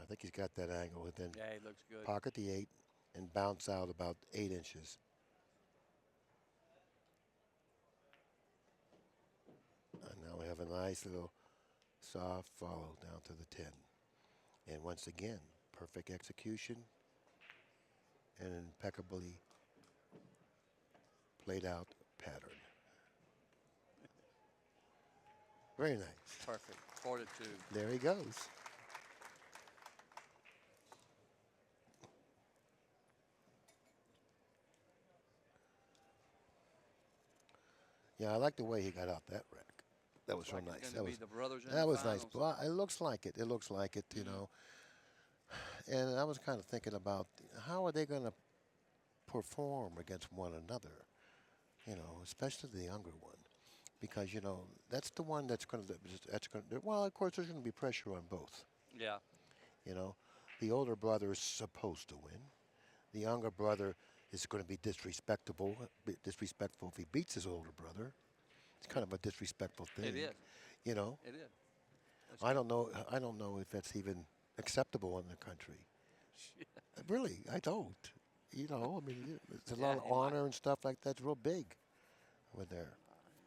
I think he's got that angle, and then Yeah, he looks good. pocket the 8 and bounce out about 8 inches. And now we have a nice little soft follow down to the 10. And once again, perfect execution and impeccably played out pattern. Very nice. Perfect. 4-2. There he goes. Yeah, I like the way he got out that rack. That was Like real it's nice. gonna That be was, the brothers in that the was nice. finals. Well, it looks like it. It looks like it, you know. And I was kind of thinking about how are they going to perform against one another, you know, especially the younger one. Because, you know, that's the one that's going to, well, of course, there's going to be pressure on both. Yeah. You know, the older brother is supposed to win. The younger brother is going to be disrespectful if he beats his older brother. It's kind of a disrespectful thing. It is. You know, It is. That's I don't know if that's even acceptable in the country. Really, I don't. You know, I mean, it's a lot of honor and stuff like that's real big with there.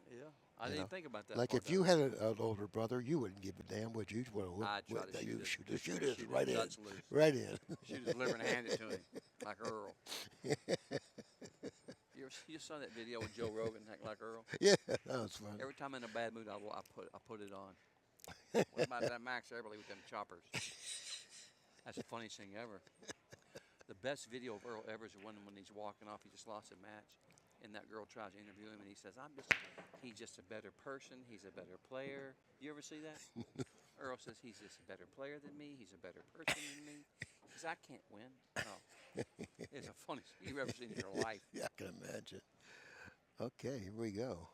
Yeah. I didn't even think about that. Like part if you though. had an older brother, you wouldn't give a damn, would you? Well, I'd try to you shoot shoot his it right in, guts loose. right in. Shoot his liver and hand it to him, like Earl. You saw that video with Joe Rogan, like Earl? Yeah, that was fun. Every time I'm in a bad mood, I put it on. What about that Max Everly with them choppers? That's the funniest thing ever. The best video of Earl ever is the one when he's walking off. He just lost a match, and that girl tries to interview him, and he says, he's just a better person. He's a better player. You ever see that? Earl says, he's just a better player than me. He's a better person than me. He says, I can't win. No. It's the funniest thing you've ever seen in your life. Yeah, I can imagine. Okay, here we go.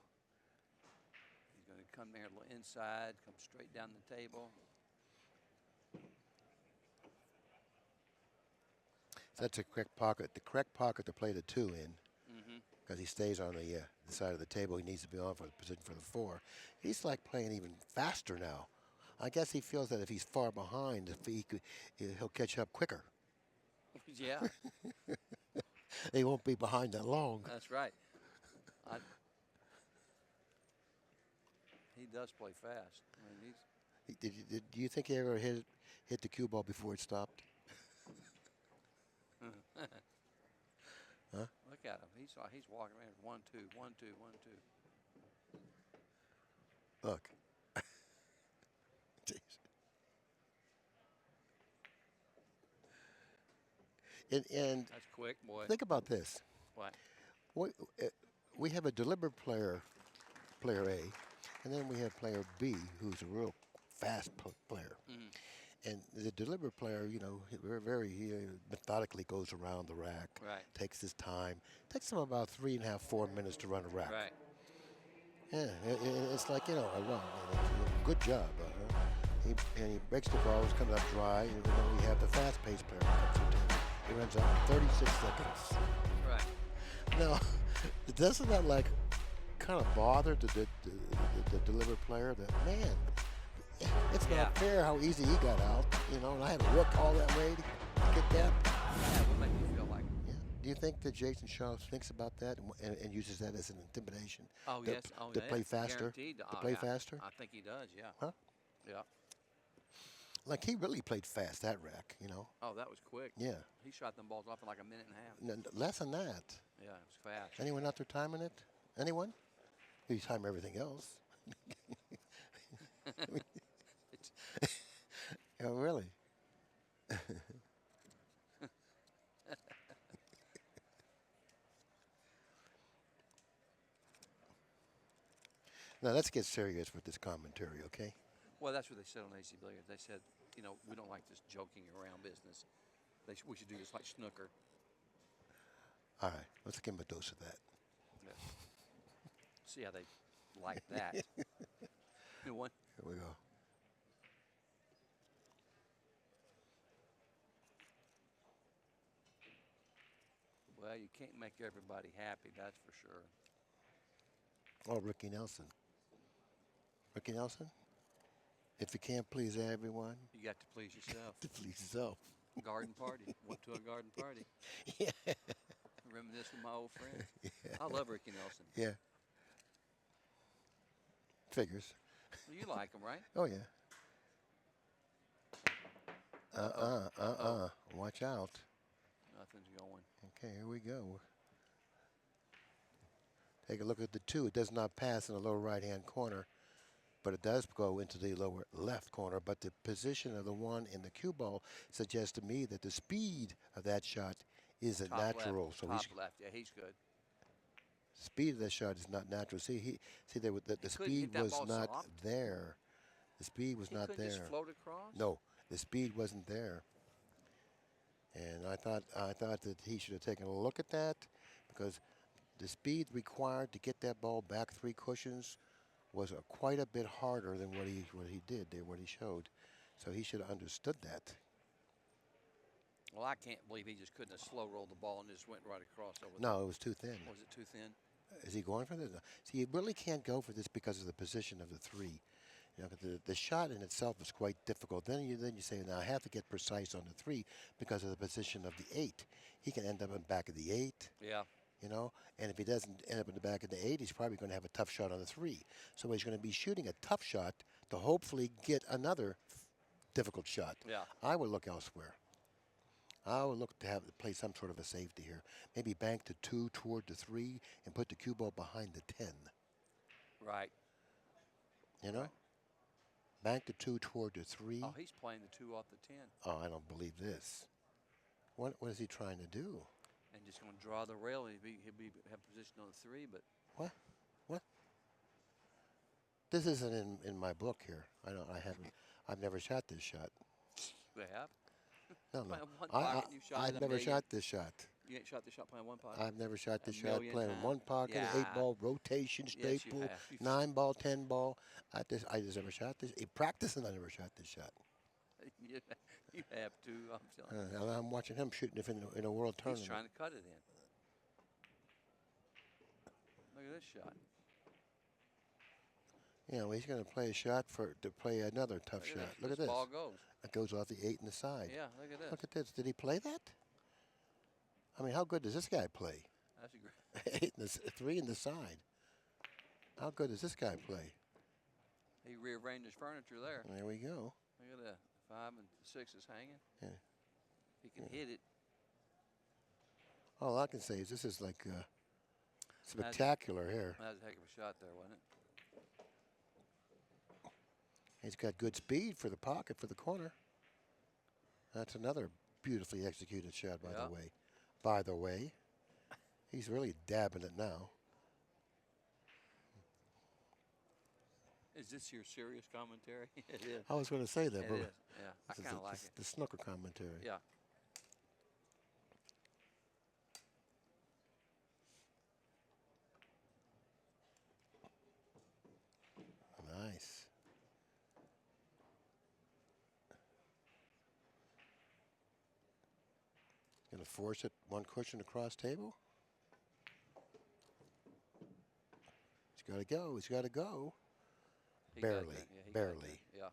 He's going to come there a little inside, come straight down the table. That's a correct pocket. The correct pocket to play the 2 in, because he stays on the side of the table. He needs to be on for the position for the 4. He's like playing even faster now. I guess he feels that if he's far behind, he'll catch up quicker. Yeah, He won't be behind that long. that's right. He does play fast. I mean, Do you think he ever hit the cue ball before it stopped? Huh? Look at him. He's walking around 1, 2, 1, 2, 1, 2. Look. Jeez. And That's quick, boy. think about this. What? We have a deliberate player A, and then we have player B, who's a real fast player. And the deliberate player, you know, he methodically goes around the rack, Right. takes his time. Takes him about 3.5, 4 minutes to run a rack. Right. Yeah, it's like, you know, good job. he breaks the ball, it's coming up dry, and then we have the fast-paced player that comes in. He runs out 36 seconds. Right. Now, doesn't that like kind of bother the delivered player that, man, it's not fair how easy he got out, and I had to work all that way to get that. Yeah, it would make you feel like it. Yeah. Do you think that Jason Shaw thinks about that and uses that as an intimidation? Oh, yes. Oh, to yeah. play faster? Guaranteed. To play faster? I think he does, yeah. Huh? Yeah. Like, he really played fast, that rack, Oh, that was quick. Yeah. He shot them balls off in like a minute and a half. Less than that. Yeah, it was fast. Anyone out there timing it? Anyone? You time everything else. Yeah, really. Now, let's get serious with this commentary, okay? Well, that's what they said on AC Billiards. They said, we don't like this joking around business. We should do this like snooker. All right, let's give him a dose of that. Yeah. See how they like that. New one. Here we go. Well, you can't make everybody happy, that's for sure. Oh, Ricky Nelson. Ricky Nelson? If you can't please everyone, You got to please yourself. to please yourself. Garden party. Went to a garden party. Yeah. Reminisce with my old friend. Yeah. I love Ricky Nelson. Yeah. Figures. Well, you like him, right? Oh, yeah. Watch out. Nothing's going. Okay, here we go. Take a look at the 2. It does not pass in the lower right-hand corner, but it does go into the lower left corner. But the position of the 1 in the cue ball suggests to me that the speed of that shot isn't Top natural. left. So Top left. Yeah, he's good. speed of that shot is not natural. See, the speed hit that was ball not soft. there. The speed was not couldn't there. just float across? No, the speed wasn't there. And I thought that he should have taken a look at that, because the speed required to get that ball back 3 cushions was quite a bit harder than what he did there, what he showed. So he should have understood that. Well, I can't believe he just couldn't have slow rolled the ball and just went right across over No, it was too thin. Was it too thin? Is he going for this? See, you really can't go for this because of the position of the 3. The shot in itself is quite difficult. Then you say, now I have to get precise on the 3 because of the position of the 8. He can end up in the back of the 8. Yeah. And if he doesn't end up in the back of the 8, he's probably going to have a tough shot on the 3. So he's going to be shooting a tough shot to hopefully get another difficult shot. Yeah. I would look elsewhere. I would look to play some sort of a safety here. Maybe bank the 2 toward the 3 and put the cue ball behind the 10. Right. Bank the 2 toward the 3. Oh, he's playing the 2 off the 10. Oh, I don't believe this. What is he trying to do? And just going to draw the rail. He'll have position on the 3, but What? This isn't in my book here. I've never shot this shot. they have. No. Playing one pocket, you shot it I've a never million. shot this shot. You ain't shot the shot playing one pocket. I've never shot this A shot million playing times. one pocket, Yeah. 8-ball, rotation, Yes, you staple, have. 9-ball, 10-ball. I just never shot this. In practice, and I never shot this shot. You have to. I'm telling you. I'm watching him shooting it in a world tournament. He's trying to cut it in. Look at this shot. Well, he's going to play a shot to play another tough shot. Look at this. Ball goes. It goes off the 8 in the side. Yeah, look at this. Look at this. Did he play that? I mean, how good does this guy play? That's a great. 8 and 3 in the side. How good does this guy play? He rearranged his furniture there. There we go. Look at that. 5 and 6 is hanging. Yeah. He can hit it. All I can say is this is like spectacular here. That was a heck of a shot there, wasn't it? He's got good speed for the pocket, for the corner. That's another beautifully executed shot, by the way. By the way, he's really dabbing it now. Is this your serious commentary? It is. I was going to say that, It but is. Yeah, I kind of like it. The snooker commentary. Yeah. Nice. Going to force it one cushion across table. He's got to go. He's got to go. He got Barely. that. Yeah, he got Barely. that. Yeah.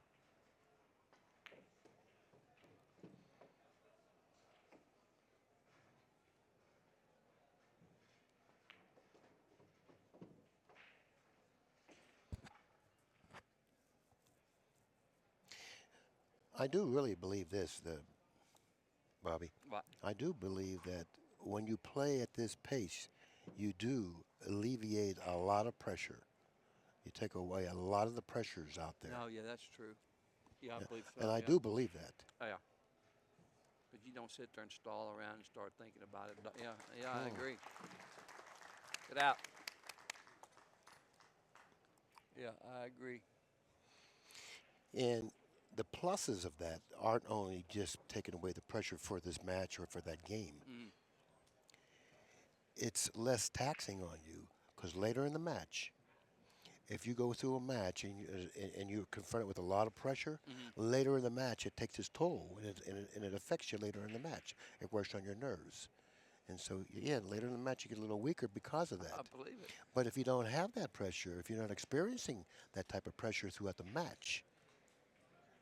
I do really believe this, Bobby. What? I do believe that when you play at this pace, you do alleviate a lot of pressure. You take away a lot of the pressures out there. No, yeah, that's true. Yeah, I believe so. And I yeah. do believe that. Oh, yeah. But you don't sit there and stall around and start thinking about it. Yeah, yeah, I agree. Get out. Yeah, I agree. And the pluses of that aren't only just taking away the pressure for this match or for that game. Mm. It's less taxing on you because later in the match, if you go through a match and you're confronted with a lot of pressure, later in the match it takes its toll and it affects you later in the match. It works on your nerves. And so, yeah, later in the match you get a little weaker because of that. I believe it. But if you don't have that pressure, if you're not experiencing that type of pressure throughout the match,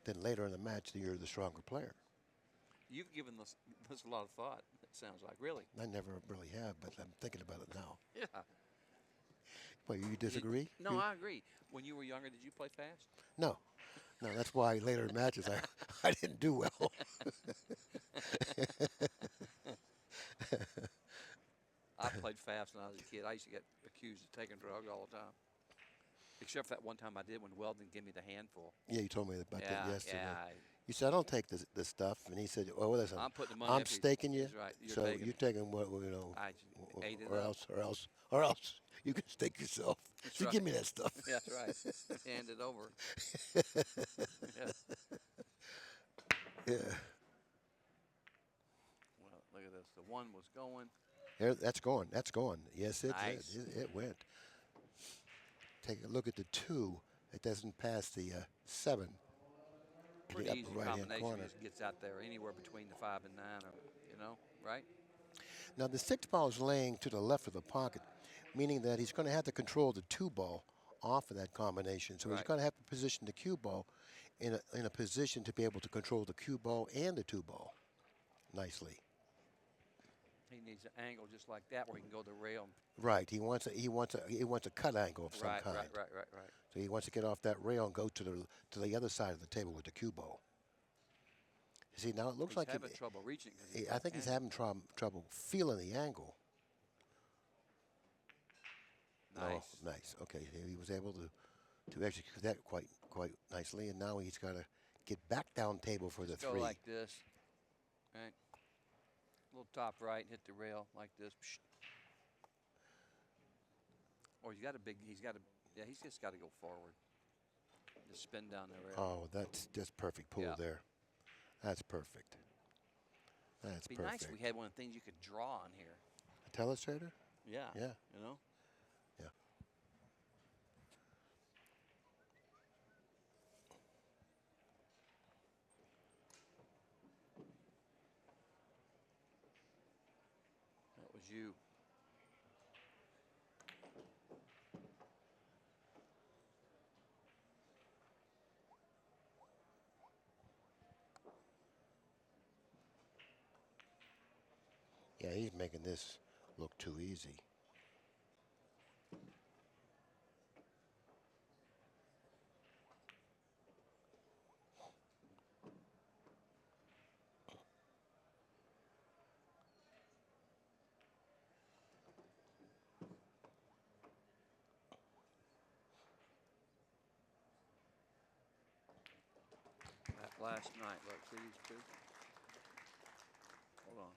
then later in the match you're the stronger player. You've given this a lot of thought, it sounds like. Really? I never really have, but I'm thinking about it now. Yeah. Well, you disagree? No, I agree. When you were younger, did you play fast? No. No, that's why later in matches I didn't do well. I played fast when I was a kid. I used to get accused of taking drugs all the time. Except for that one time I did when Weldon gave me the handful. Yeah, you told me about that yesterday. Yeah. You said, I don't take this stuff. And he said, well, listen, I'm putting the money I'm up. staking you. That's right. So you're taking what, I ate it or up. or else you can stake yourself. That's So right. give me that stuff. Yeah, that's right. Hand it over. Yeah. Yeah. Well, look at this. The one was going. There, that's going. That's going. Yes, it Nice. did. It went. Take a look at the 2. It doesn't pass the 7. Pretty The easy upper right-hand combination. corner. Just gets out there anywhere between the 5 and 9, or, right? Now the 6 ball is laying to the left of the pocket, meaning that he's going to have to control the 2 ball off of that combination. So he's Right. going to have to position the cue ball in a position to be able to control the cue ball and the 2 ball nicely. He needs an angle just like that where he can go to the rail. Right. He wants a cut angle of some Right, kind. right. So he wants to get off that rail and go to the other side of the table with the cue ball. You see, now it looks He's like having trouble reaching. I think he's having trouble feeling the angle. Nice. Oh, nice. Okay, he was able to execute that quite nicely, and now he's got to get back down table for the 3. Go like this, right? Little top right, hit the rail like this. Psh. Or he's just got to go forward. Just spin down the rail. Oh, that's just perfect pull there. That's perfect. That's It'd be perfect. nice if we had one of the things you could draw on here. A telestrator? Yeah. Yeah. You know? Yeah. That was you. Yeah, he's making this look too easy. That last night, look, see these two? Hold on.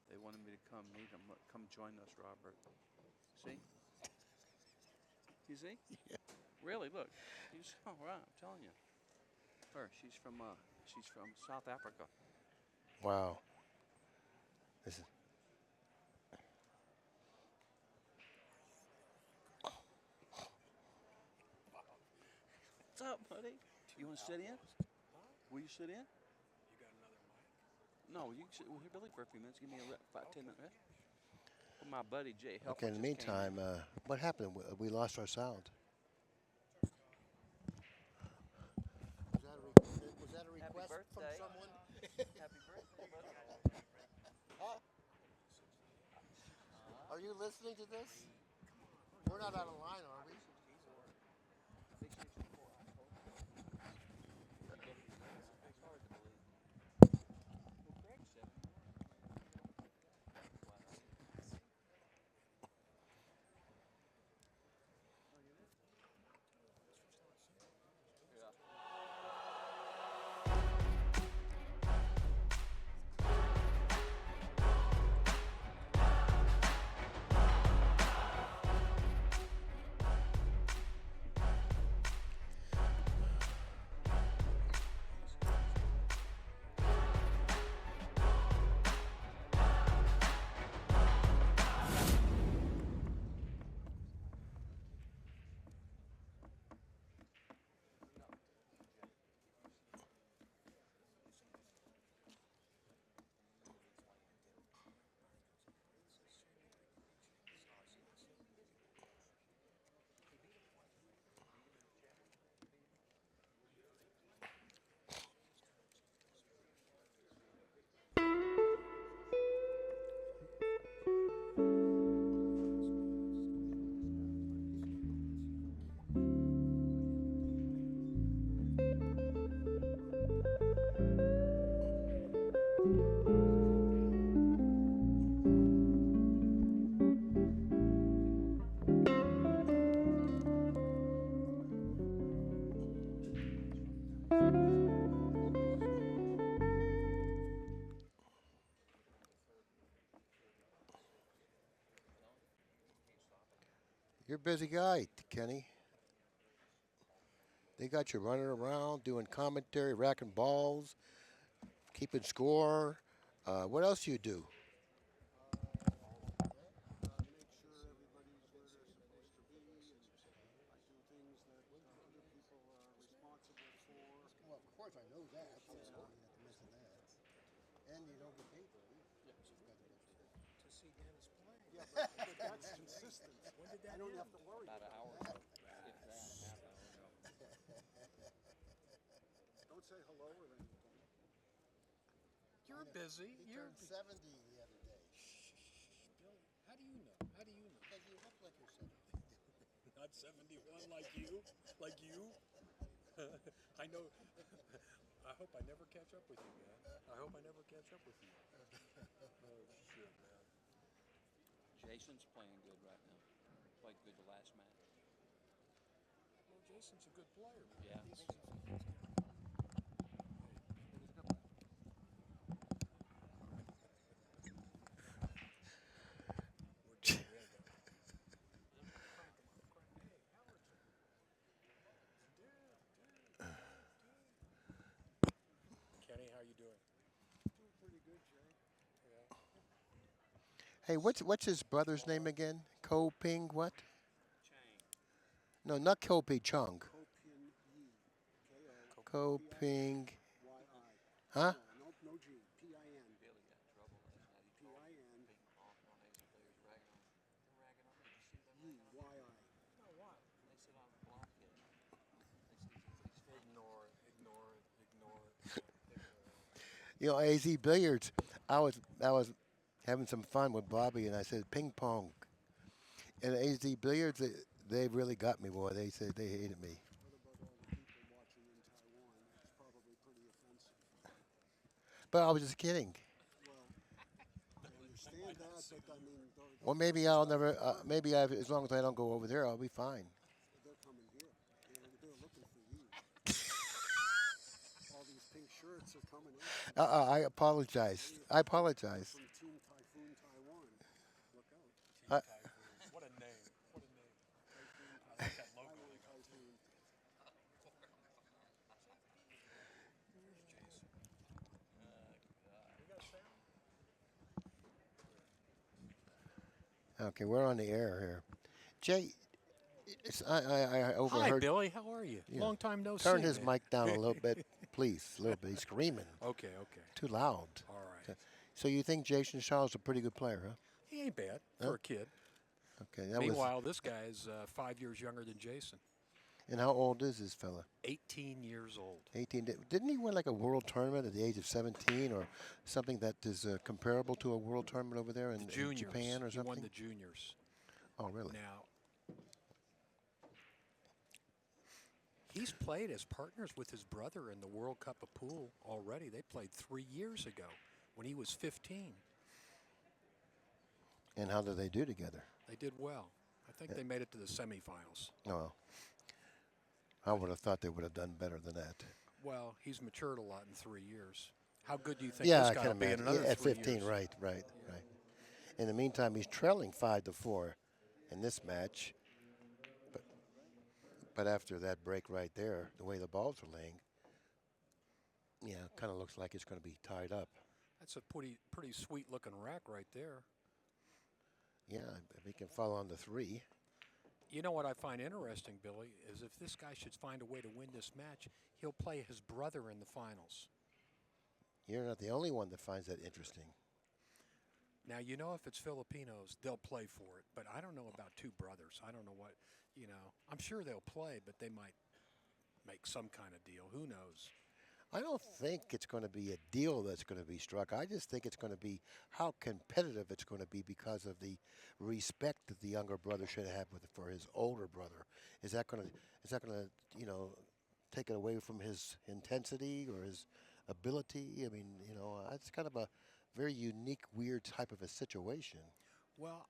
They wanted me to come meet them. Look, come join us, Robert. See? You see? Yeah. Really, look. Oh, right, I'm telling you. Her, she's from South Africa. Wow. This is. What's up, buddy? You want to sit in? Will you sit in? No, you can sit here, Billy, for a few minutes. Give me a 5-10 minute rest. Well, my buddy Jay Helfer Okay, in the just came in. meantime, what happened? We lost our sound. Was that a request from someone? Happy birthday, buddy. Huh? Are you listening to this? We're not out of line, are we? You're a busy guy, Kenny. They got you running around, doing commentary, racking balls, keeping score. What else do you do? Make sure everybody's where they're supposed to be, and I do things that other people are responsible for. Well, of course I know that. You have to mention that. And you don't get paid for it either. Yeah. To see Dennis play. Yeah, but that's consistent. When did that I don't have to worry About an hour ago. If that, half hour ago. Don't say hello or anything. You're busy. He turned 70 the other day. Billy, how do you know? How do you know? Because you look like you're 70. Not 71 like you. Like you. I know. I hope I never catch up with you, man. I hope I never catch up with you. Oh, shit, man. Jason's playing good right now. Played good the last match. Well, Jason's a good player. Yeah. Kenny, how you doing? Doing pretty good, Jay. Yeah. Hey, what's his brother's name again? Ping what? Chang. No, not Ping-Chung. Ko-Pin Yi. Ping. K-O-P-I-Y-I. Huh? No G. P-I-N. Billy got in trouble last night. He called P-I-N. Ping Pong on these players ragging on him. They're ragging on me. Did you see them Yi. ragging on me? Y-I. No, why? They said I was blocking. Ignore it. You know, AZ Billiards. I was having some fun with Bobby, and I said ping pong. And AZ Billiards, they really got me, boy. They said they hated me. What about all the people watching in Taiwan? That's probably pretty offensive. But I was just kidding. Well, I understand that, but I mean, Well, maybe I'll never. As long as I don't go over there, I'll be fine. they're coming here. They're looking for you. All these pink shirts are coming in. I apologize. I apologize. From Team Typhoon Taiwan. Look out. What a name. What a name. I like that logo. Taiwan Typhoon. Okay, we're on the air here. Jay, I overheard. Hi, Billy. How are you? Yeah. Long time no see. Turn his man. mic down a little bit, please. A little bit. He's screaming. Okay. Too loud. All right. So you think Jason Shaw is a pretty good player, huh? He ain't bad Huh? for a kid. Okay, that Meanwhile, this guy is 5 years younger than Jason. And how old is this fella? 18 years old. 18. Didn't he win like a world tournament at the age of 17 or something that is comparable to a world tournament over there in Juniors. Japan or He something? won the juniors. Oh, really? Now, he's played as partners with his brother in the World Cup of Pool already. They played 3 years ago when he was 15. And how did they do together? They did well. I think they made it to the semifinals. Oh, well. I would have thought they would have done better than that. Well, he's matured a lot in 3 years. How good do you think Yeah, this I guy can will be in imagine. another Yeah, at 3 15, years? right. In the meantime, he's trailing 5-4 in this match. But after that break right there, the way the balls are laying, yeah, kind of looks like it's going to be tied up. That's a pretty sweet-looking rack right there. Yeah, if he can follow on the 3. You know what I find interesting, Billy, is if this guy should find a way to win this match, he'll play his brother in the finals. You're not the only one that finds that interesting. Now, you know if it's Filipinos, they'll play for it. But I don't know about two brothers. I don't know what, I'm sure they'll play, but they might make some kind of deal. Who knows? I don't think it's going to be a deal that's going to be struck. I just think it's going to be how competitive it's going to be because of the respect that the younger brother should have for his older brother. Is that going to take it away from his intensity or his ability? I mean, it's kind of a very unique, weird type of a situation. Well,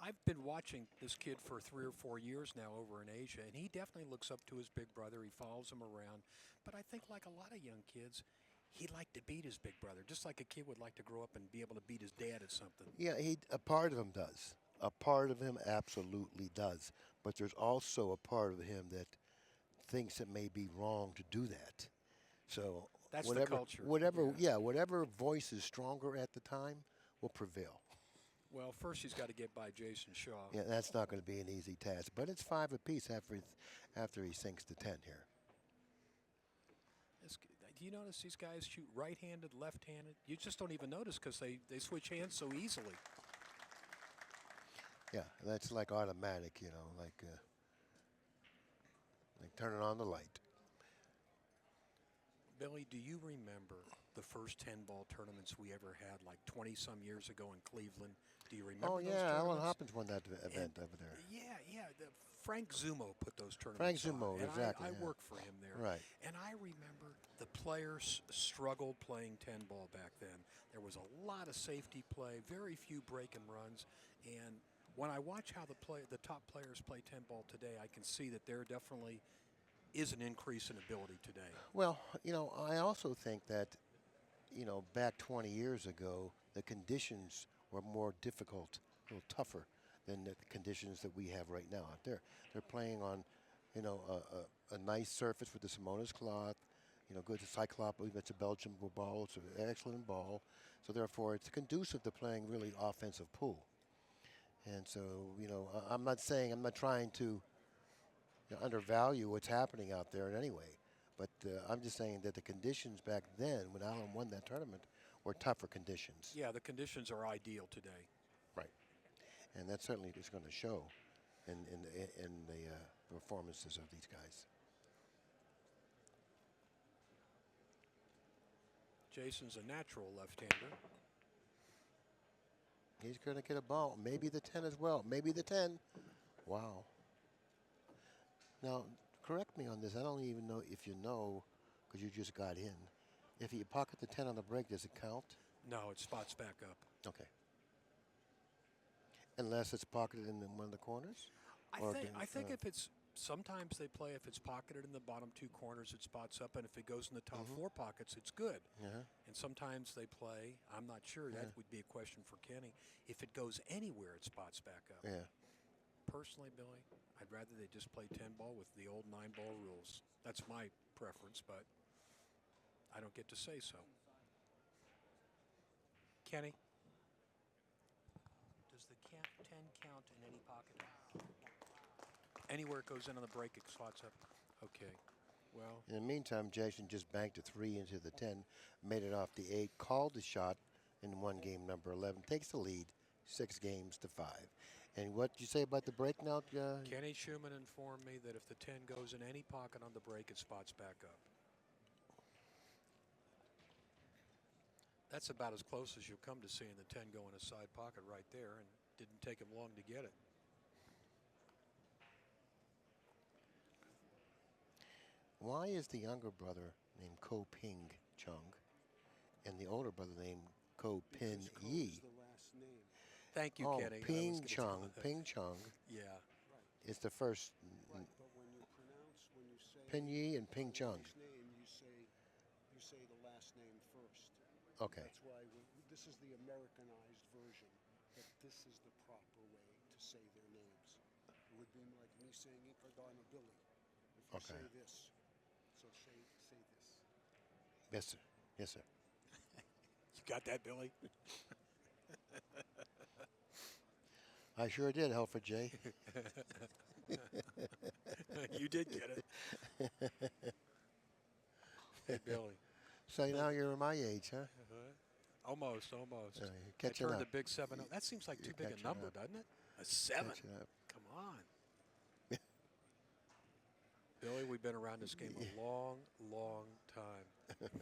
I've been watching this kid for 3 or 4 years now over in Asia, and he definitely looks up to his big brother. He follows him around. But I think like a lot of young kids, he'd like to beat his big brother, just like a kid would like to grow up and be able to beat his dad at something. Yeah, a part of him does. A part of him absolutely does. But there's also a part of him that thinks it may be wrong to do that. So That's whatever, the culture. whatever voice is stronger at the time will prevail. Well, first he's got to get by Jason Shaw. Yeah, that's not going to be an easy task. But it's 5 apiece after he sinks to 10 here. Do you notice these guys shoot right-handed, left-handed? You just don't even notice because they switch hands so easily. Yeah, that's like automatic, like turning on the light. Billy, do you remember the first 10-ball tournaments we ever had, like 20-some years ago in Cleveland? Do you remember Oh, those yeah, tournaments? Alan Hopkins won that event over there. Yeah. Frank Zumo put those tournaments Frank on, Zumo, and exactly. I yeah. worked for him there. Right. And I remember the players struggled playing 10-ball back then. There was a lot of safety play, very few break and runs. And when I watch how the top players play 10-ball today, I can see that there definitely is an increase in ability today. Well, I also think that, back 20 years ago, the conditions were more difficult, a little tougher than the conditions that we have right now out there. They're playing on, a nice surface with the Simonis cloth, good to Cyclops. I believe it's a Belgian ball. It's an excellent ball. So therefore, it's conducive to playing really offensive pool. And so, I'm not trying to undervalue what's happening out there in any way. But I'm just saying that the conditions back then, when Alan won that tournament, were tougher conditions. Yeah, the conditions are ideal today. Right. And that certainly is going to show in the performances of these guys. Jason's a natural left-hander. He's going to get a ball. Maybe the 10 as well. Maybe the 10. Wow. Now, correct me on this. I don't even know if you know, because you just got in. If you pocket the 10 on the break, does it count? No, it spots back up. Okay. Unless it's pocketed in one of the corners? I think if it's, sometimes they play if it's pocketed in the bottom 2 corners, it spots up, and if it goes in the top 4 pockets, it's good. And sometimes they play, I'm not sure, that would be a question for Kenny. If it goes anywhere, it spots back up. Yeah. Personally, Billy, I'd rather they just play 10-ball with the old 9-ball rules. That's my preference, but I don't get to say so. Kenny? Does the 10 count in any pocket? Anywhere it goes in on the break, it slots up. Okay. Well, In the meantime, Jason just banked a 3 into the 10, made it off the 8, called the shot in one game, number 11, takes the lead 6 games to 5. And what did you say about the break now? Kenny Schumann informed me that if the 10 goes in any pocket on the break, it spots back up. That's about as close as you'll come to seeing the 10 go in a side pocket right there, and didn't take him long to get it. Why is the younger brother named Ping-Chung and the older brother named Pin Because Ko Yi? is the last name. Thank you, Oh, Kenny. I was gonna tell Ping-Chung. that. Ping-Chung Yeah. Right. is the first. Right. But when you say Pin Yi and the Ping-Chung. last name, you say the last name first. Okay. That's why this is the Americanized version, but this is the proper way to say their names. It would be like me saying Ipadana Billy. If you Okay. say this, so say this. Yes, sir. Yes, sir. You got that, Billy? I sure did, Helford J. You did get it. Hey, Billy. So now you're my age, huh? Almost. You're I catching turned up. the big 7. That seems like too You're big a catching number, up. doesn't it? A 7. Catching up. Come on. Billy, we've been around this game a long, long time.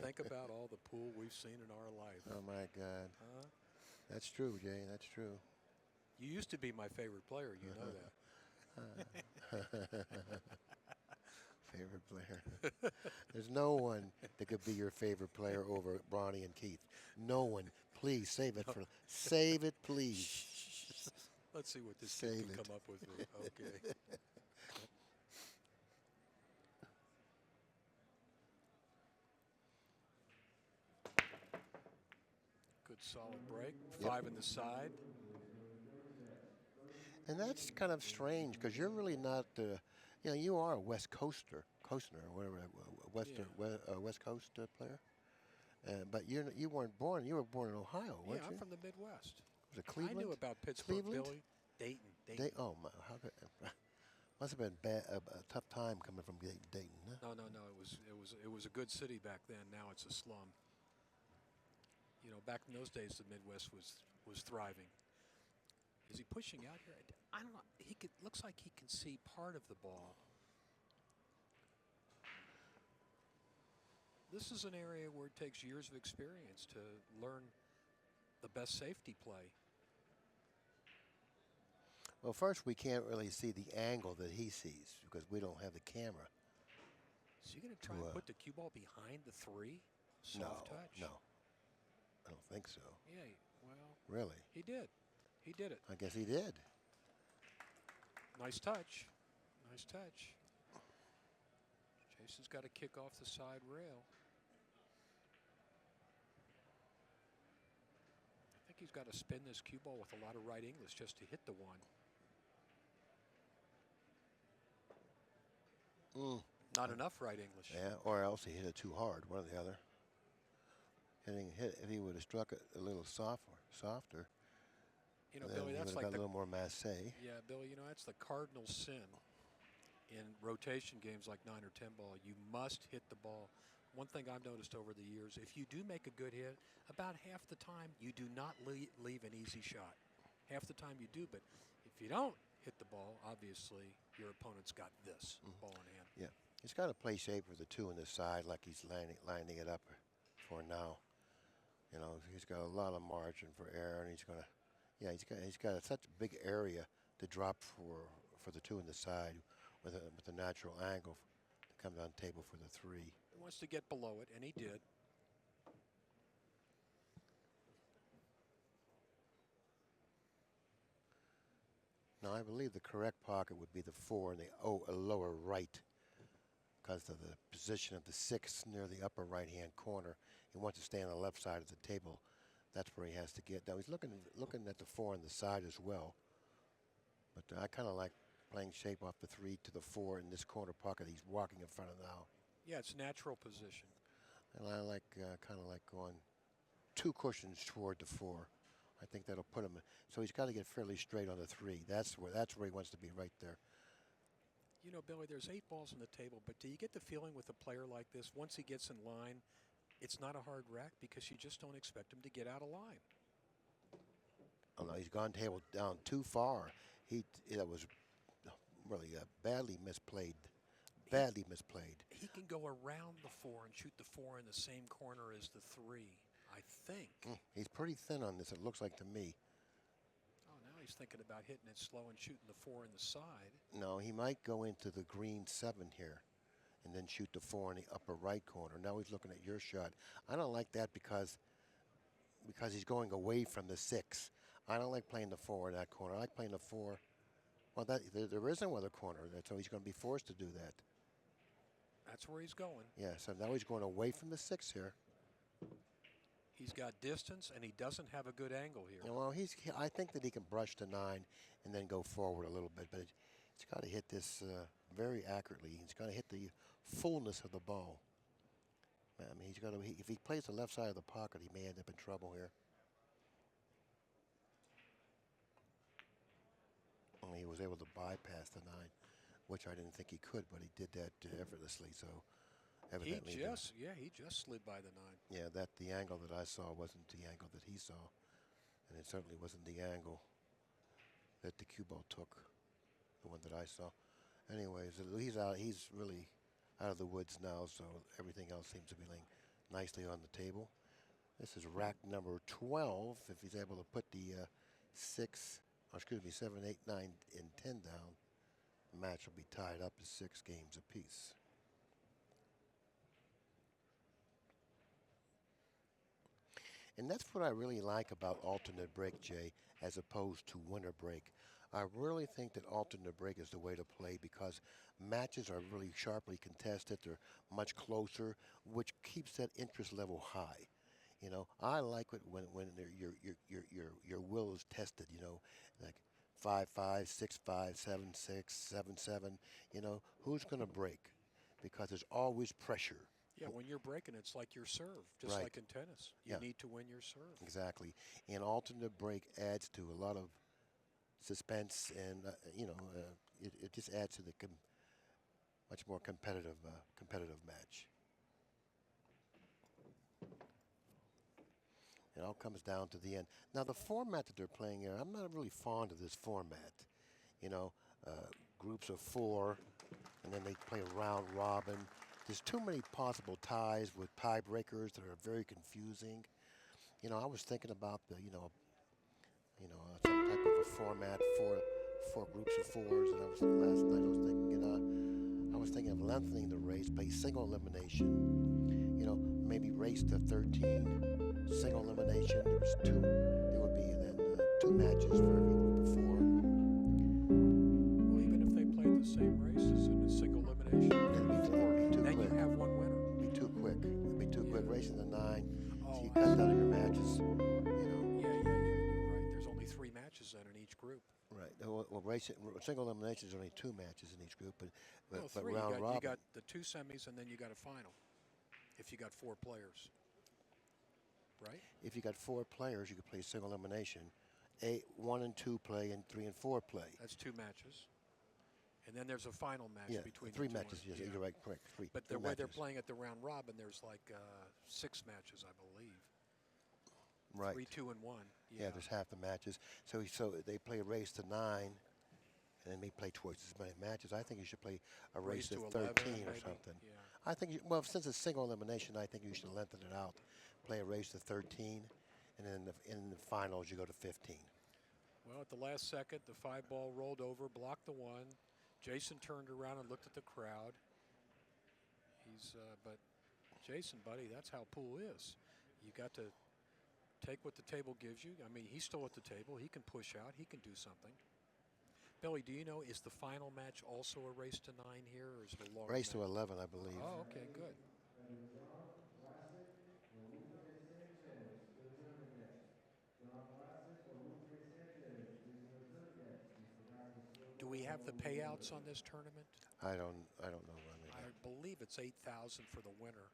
Think about all the pool we've seen in our life. Oh, my God. Huh? That's true, Jay. That's true. You used to be my favorite player. You know that. Favorite player. There's no one that could be your favorite player over Bronny and Keith. No one. Please save it for. Save it, please. Let's see what this kid Save can it. come up with. Okay. Good solid break. Yep. 5 in the side. And that's kind of strange because you're really not, you are a West Coaster, or whatever, West Coast player. But you weren't born. You were born in Ohio, Yeah, weren't I'm you? from the Midwest. Was it Cleveland? I knew about Pittsburgh, Cleveland? Billy. Dayton. Oh my! How could, must have been a tough time coming from Dayton. Huh? No. It was a good city back then. Now it's a slum. You know, back in those days, the Midwest was thriving. Is he pushing out here? I don't know. Looks like he can see part of the ball. This is an area where it takes years of experience to learn the best safety play. Well, first we can't really see the angle that he sees because we don't have the camera. Is he going to try and put the cue ball behind the 3? Soft touch? No. I don't think so. Yeah, well. Really? He did. He did it. I guess he did. Nice touch. Jason's got to kick off the side rail. I think he's got to spin this cue ball with a lot of right English just to hit the 1. Not enough right English. Yeah, or else he hit it too hard, one or the other. If he would have struck it a little softer, You know, then Billy, he that's would have like got a little more masse. Yeah, Billy, you know, that's the cardinal sin in rotation games like 9 or 10 ball. You must hit the ball. One thing I've noticed over the years, if you do make a good hit, about half the time you do not leave an easy shot. Half the time you do, but if you don't hit the ball, obviously your opponent's got this ball in hand. Yeah, he's got to play shape with the 2 on the side like he's lining it up for now. You know, he's got a lot of margin for error, and he's got such a big area to drop for the 2 on the side with a natural angle to come down the table for the 3. He wants to get below it, and he did. Now, I believe the correct pocket would be the 4 and the lower right because of the position of the 6 near the upper right-hand corner. He wants to stay on the left side of the table. That's where he has to get. Now, he's looking at the 4 on the side as well. But I kind of like playing shape off the 3 to the 4 in this corner pocket he's walking in front of now. Yeah, it's natural position. And I like kind of like going 2 cushions toward the 4. I think that'll put him. So he's got to get fairly straight on the 3. That's where he wants to be, right there. You know, Billy, there's 8 balls on the table, but do you get the feeling with a player like this, once he gets in line, it's not a hard rack because you just don't expect him to get out of line? Oh, no, he's gone table down too far. That was really badly misplayed. Badly misplayed. He can go around the 4 and shoot the 4 in the same corner as the 3, I think. He's pretty thin on this, it looks like to me. Oh, now he's thinking about hitting it slow and shooting the 4 in the side. No, he might go into the green 7 here and then shoot the 4 in the upper right corner. Now he's looking at your shot. I don't like that because he's going away from the 6. I don't like playing the 4 in that corner. I like playing the 4. Well, there is no other corner, so he's going to be forced to do that. That's where he's going. Yeah, so now he's going away from the 6 here. He's got distance, and he doesn't have a good angle here. Well, I think that he can brush the 9 and then go forward a little bit, but it's got to hit this very accurately. He's got to hit the fullness of the ball. I mean, if he plays the left side of the pocket, he may end up in trouble here. Only he was able to bypass the 9, which I didn't think he could, but he did that effortlessly. So evidently, he just slid by the 9. Yeah, the angle that I saw wasn't the angle that he saw, and it certainly wasn't the angle that the cue ball took, the one that I saw. Anyways, he's out. He's really out of the woods now, so everything else seems to be laying nicely on the table. This is rack number 12. If he's able to put the 7, 8, 9, and 10 down, the match will be tied up to 6 games apiece. And that's what I really like about alternate break, Jay, as opposed to winter break. I really think that alternate break is the way to play because matches are really sharply contested. They're much closer, which keeps that interest level high. You know, I like it when your will is tested. You know, like 5-5, 6-5, 7-6, 7-7. You know, who's going to break? Because there's always pressure. Yeah, when you're breaking, it's like your serve, just Right. like in tennis. You need to win your serve. Exactly. And alternate break adds to a lot of suspense, and it just adds to the much more competitive match. It all comes down to the end. Now, the format that they're playing here, I'm not really fond of this format. You know, groups of 4, and then they play a round robin. There's too many possible ties with tiebreakers that are very confusing. You know, I was thinking about some type of a format for groups of 4s, and last night I was thinking of lengthening the race, play single elimination. You know, maybe race to 13, single elimination. There would be then 2 matches for every group of 4. Well, even if they played the same races in a single elimination, then you have one winner. It'd be too quick. It'd be too quick. Racing to 9, so you cut down your matches. You know. Yeah, you're right. There's only 3 matches then in each group. Right. Well, single elimination is only 2 matches in each group, but 3. round robin. You got the 2 semis, and then you got a final. If you got 4 players, right? If you got 4 players, you could play single elimination. 1 and 2 play, and 3 and 4 play. That's 2 matches. And then there's a final match between 3 the 2 matches. Yes, you're right. Correct. 3. But the way they're playing at the round robin, there's like 6 matches, I believe. Right. 3, 2, and 1. Yeah, there's half the matches. So they play a race to 9, and then they play twice as many matches. I think you should play a race to 13 or something. Yeah. I think, since it's single elimination, I think you should lengthen it out. Play a race to 13, and then in the finals you go to 15. Well, at the last second, the 5 ball rolled over, blocked the 1. Jason turned around and looked at the crowd. But Jason, buddy, that's how pool is. You got to take what the table gives you. I mean, he's still at the table. He can push out. He can do something. Billy, do you know, is the final match also a race to 9 here, or is it a longer Race match? to 11, I believe. Oh, okay, good. Do we have the payouts on this tournament? I don't know. I believe it's $8,000 for the winner.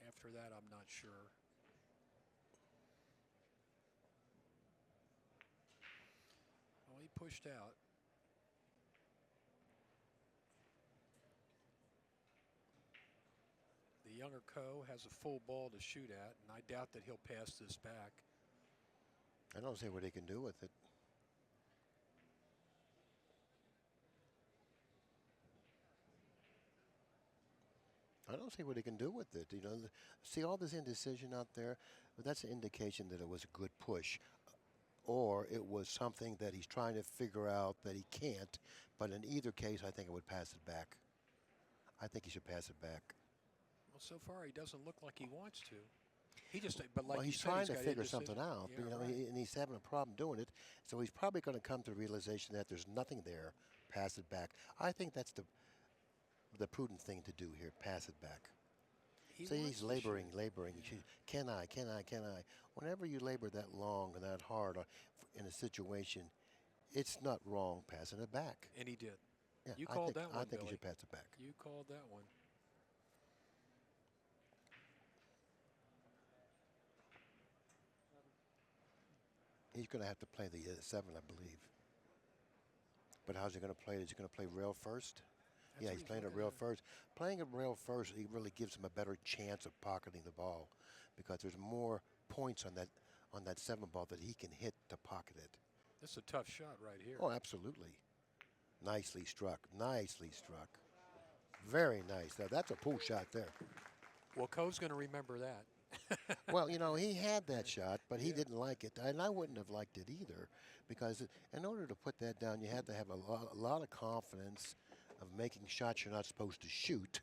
After that, I'm not sure. Well, he pushed out. The younger Coe has a full ball to shoot at, and I doubt that he'll pass this back. I don't see what he can do with it. I don't see what he can do with it. You know, see all this indecision out there? Well, that's an indication that it was a good push. Or it was something that he's trying to figure out that he can't. But in either case, I think I would pass it back. I think he should pass it back. Well, so far he doesn't look like he wants to. He just, but like Well, you he's said, trying he's to got figure indecision. something out, Yeah, you know, right. and he's having a problem doing it. So he's probably going to come to the realization that there's nothing there. Pass it back. I think that's the prudent thing to do here. Pass it back. He See, wants he's to laboring. shoot. Can I? Whenever you labor that long and that hard in a situation, it's not wrong passing it back. And he did. Yeah, You called that I one, think Billy. you should pass it back. You called that one. He's going to have to play the 7, I believe. But how's he going to play it? Is he going to play rail first? That's Yeah, what he's playing it looking rail at. first. Playing it rail first, he really gives him a better chance of pocketing the ball because there's more points on that 7 ball that he can hit to pocket it. This is a tough shot right here. Oh, absolutely. Nicely struck. Nicely struck. Very nice. Now, that's a pull shot there. Well, Coe's going to remember that. Well, you know, he had that shot, but he Yeah. didn't like it. And I wouldn't have liked it either because in order to put that down, you had to have a lot of confidence of making shots you're not supposed to shoot,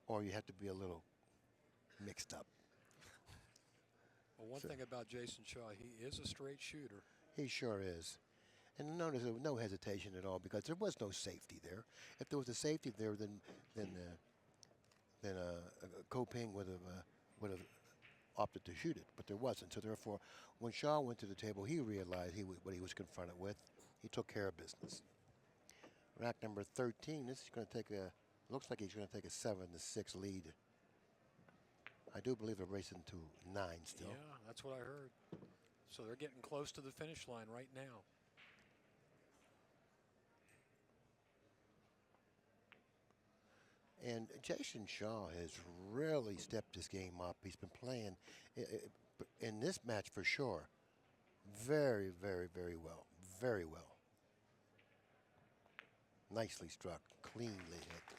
or you have to be a little mixed up. Well, one thing about Jason Shaw, he is a straight shooter. He sure is. And notice there was no hesitation at all because there was no safety there. If there was a safety there, then Ko-Ping would have opted to shoot it, but there wasn't. So therefore, when Shaw went to the table, he realized what he was confronted with. He took care of business. Rack number 13. This is going to take looks like he's going to take a 7-6 lead. I do believe they're racing to 9 still. Yeah, that's what I heard. So they're getting close to the finish line right now. And Jason Shaw has really stepped his game up. He's been playing in this match for sure. Very, very, very well. Very well. Nicely struck. Cleanly hit.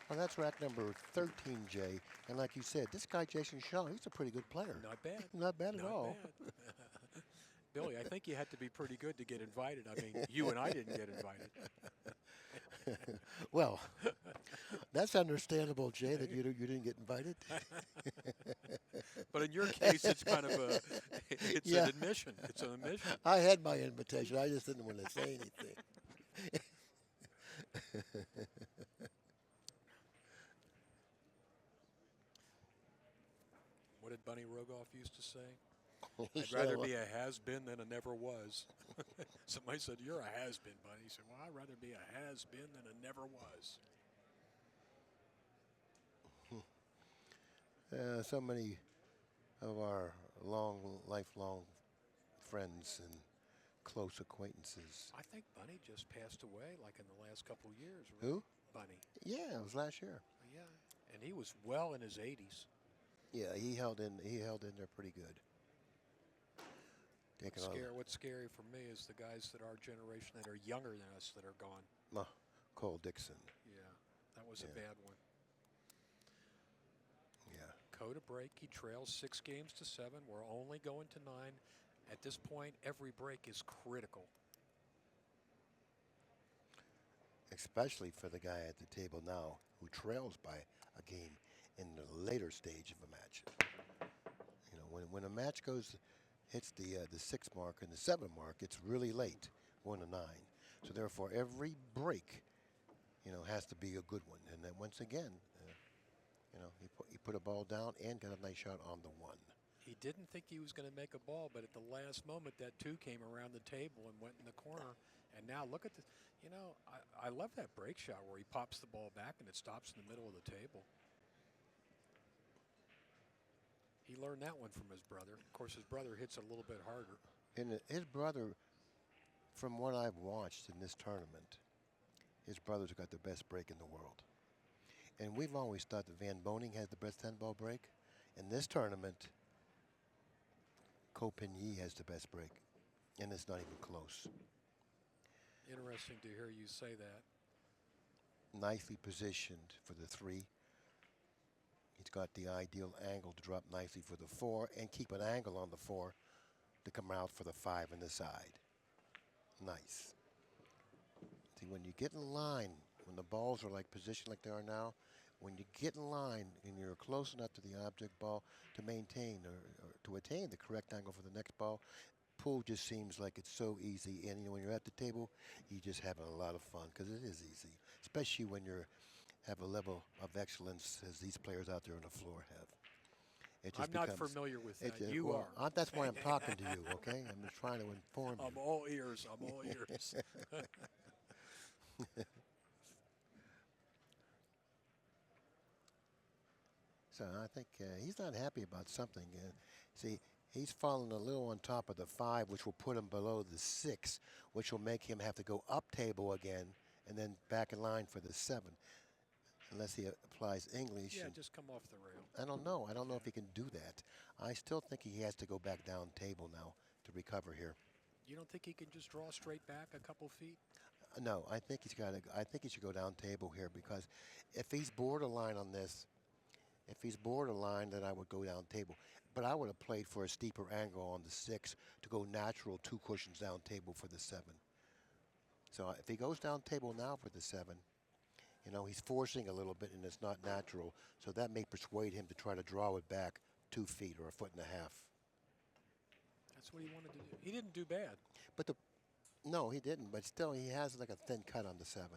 Well, that's rack number 13, Jay. And like you said, this guy, Jason Shaw, he's a pretty good player. Not bad. Not bad at all. Bad. Billy, I think you had to be pretty good to get invited. I mean, you and I didn't get invited. Well, that's understandable, Jay, that you didn't get invited. But in your case, it's kind of it's Yeah. an admission. It's an admission. I had my invitation. I just didn't want to say anything. What did Bunny Rogoff used to say? He I'd said, rather "Well, be a has-been than a never was. Somebody said, you're a has-been, Bunny. He said, well, I'd rather be a has-been than a never was. so many of our lifelong friends and close acquaintances. I think Bunny just passed away like in the last couple of years. Right? Who? Bunny. Yeah, it was last year. Yeah. And he was well in his 80s. Yeah, he held in there pretty good. What's scary for me is the guys that our generation that are younger than us that are gone. Cole Dixon. Yeah, that was a Yeah. bad one. Yeah. Coda break. He trails 6 games to 7. We're only going to 9. At this point, every break is critical. Especially for the guy at the table now who trails by a game in the later stage of a match. You know, when a match hits the 6 mark and the 7 mark, it's really late, 1 to 9. So therefore, every break, has to be a good one. And then once again, he put a ball down and got a nice shot on the 1. He didn't think he was going to make a ball, but at the last moment, that 2 came around the table and went in the corner. And now look at this. I love that break shot where he pops the ball back and it stops in the middle of the table. He learned that one from his brother. Of course, his brother hits it a little bit harder. And his brother, from what I've watched in this tournament, his brother's got the best break in the world. And we've always thought that Van Boning has the best 10-ball break. In this tournament, Copigny has the best break, and it's not even close. Interesting to hear you say that. Nicely positioned for the 3. He's got the ideal angle to drop nicely for the 4 and keep an angle on the 4 to come out for the 5 in the side. Nice. See, when you get in line, when the balls are like positioned like they are now, when you get in line and you're close enough to the object ball to maintain or to attain the correct angle for the next ball, pool just seems like it's so easy. And when you're at the table, you're just having a lot of fun because it is easy, especially when you have a level of excellence as these players out there on the floor have. It just I'm not familiar with that. You well, are. That's why I'm talking to you, okay? I'm just trying to inform you. I'm all ears. I'm all ears. So I think he's not happy about something. See, he's fallen a little on top of the 5, which will put him below the 6, which will make him have to go up table again and then back in line for the 7, unless he applies English. Yeah, just come off the rail. I don't know. I don't know if he can do that. I still think he has to go back down table now to recover here. You don't think he can just draw straight back a couple feet? No, I think he's got to. I think he should go down table here because if he's borderline on this, then I would go down table. But I would have played for a steeper angle on the 6 to go natural 2 cushions down table for the 7. So if he goes down table now for the 7, he's forcing a little bit and it's not natural. So that may persuade him to try to draw it back 2 feet or 1.5 feet. That's what he wanted to do. He didn't do bad. But no, he didn't. But still, he has like a thin cut on the 7.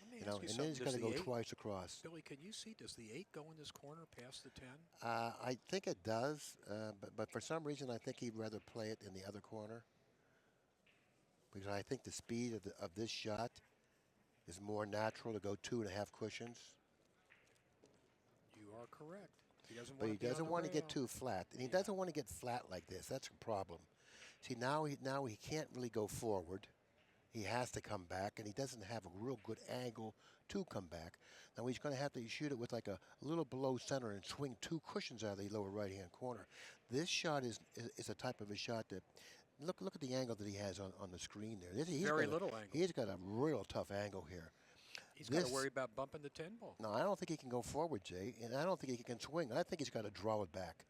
Let me ask you and something. then he's going to Does go the twice across. Billy, can you see, does the 8 go in this corner past the 10? I think it does, but for some reason I think he'd rather play it in the other corner because I think the speed of this shot is more natural to go 2.5 cushions. You are correct. He doesn't But want he doesn't want to get too flat, and he doesn't want to get flat like this. That's a problem. See, now he can't really go forward. He has to come back, and he doesn't have a real good angle to come back. Now he's going to have to shoot it with like a little below center and swing 2 cushions out of the lower right-hand corner. This shot is a type of a shot that, look at the angle that he has on the screen there. Very little angle. He's got a real tough angle here. He's got to worry about bumping the 10 ball. No, I don't think he can go forward, Jay, and I don't think he can swing. I think he's got to draw it back,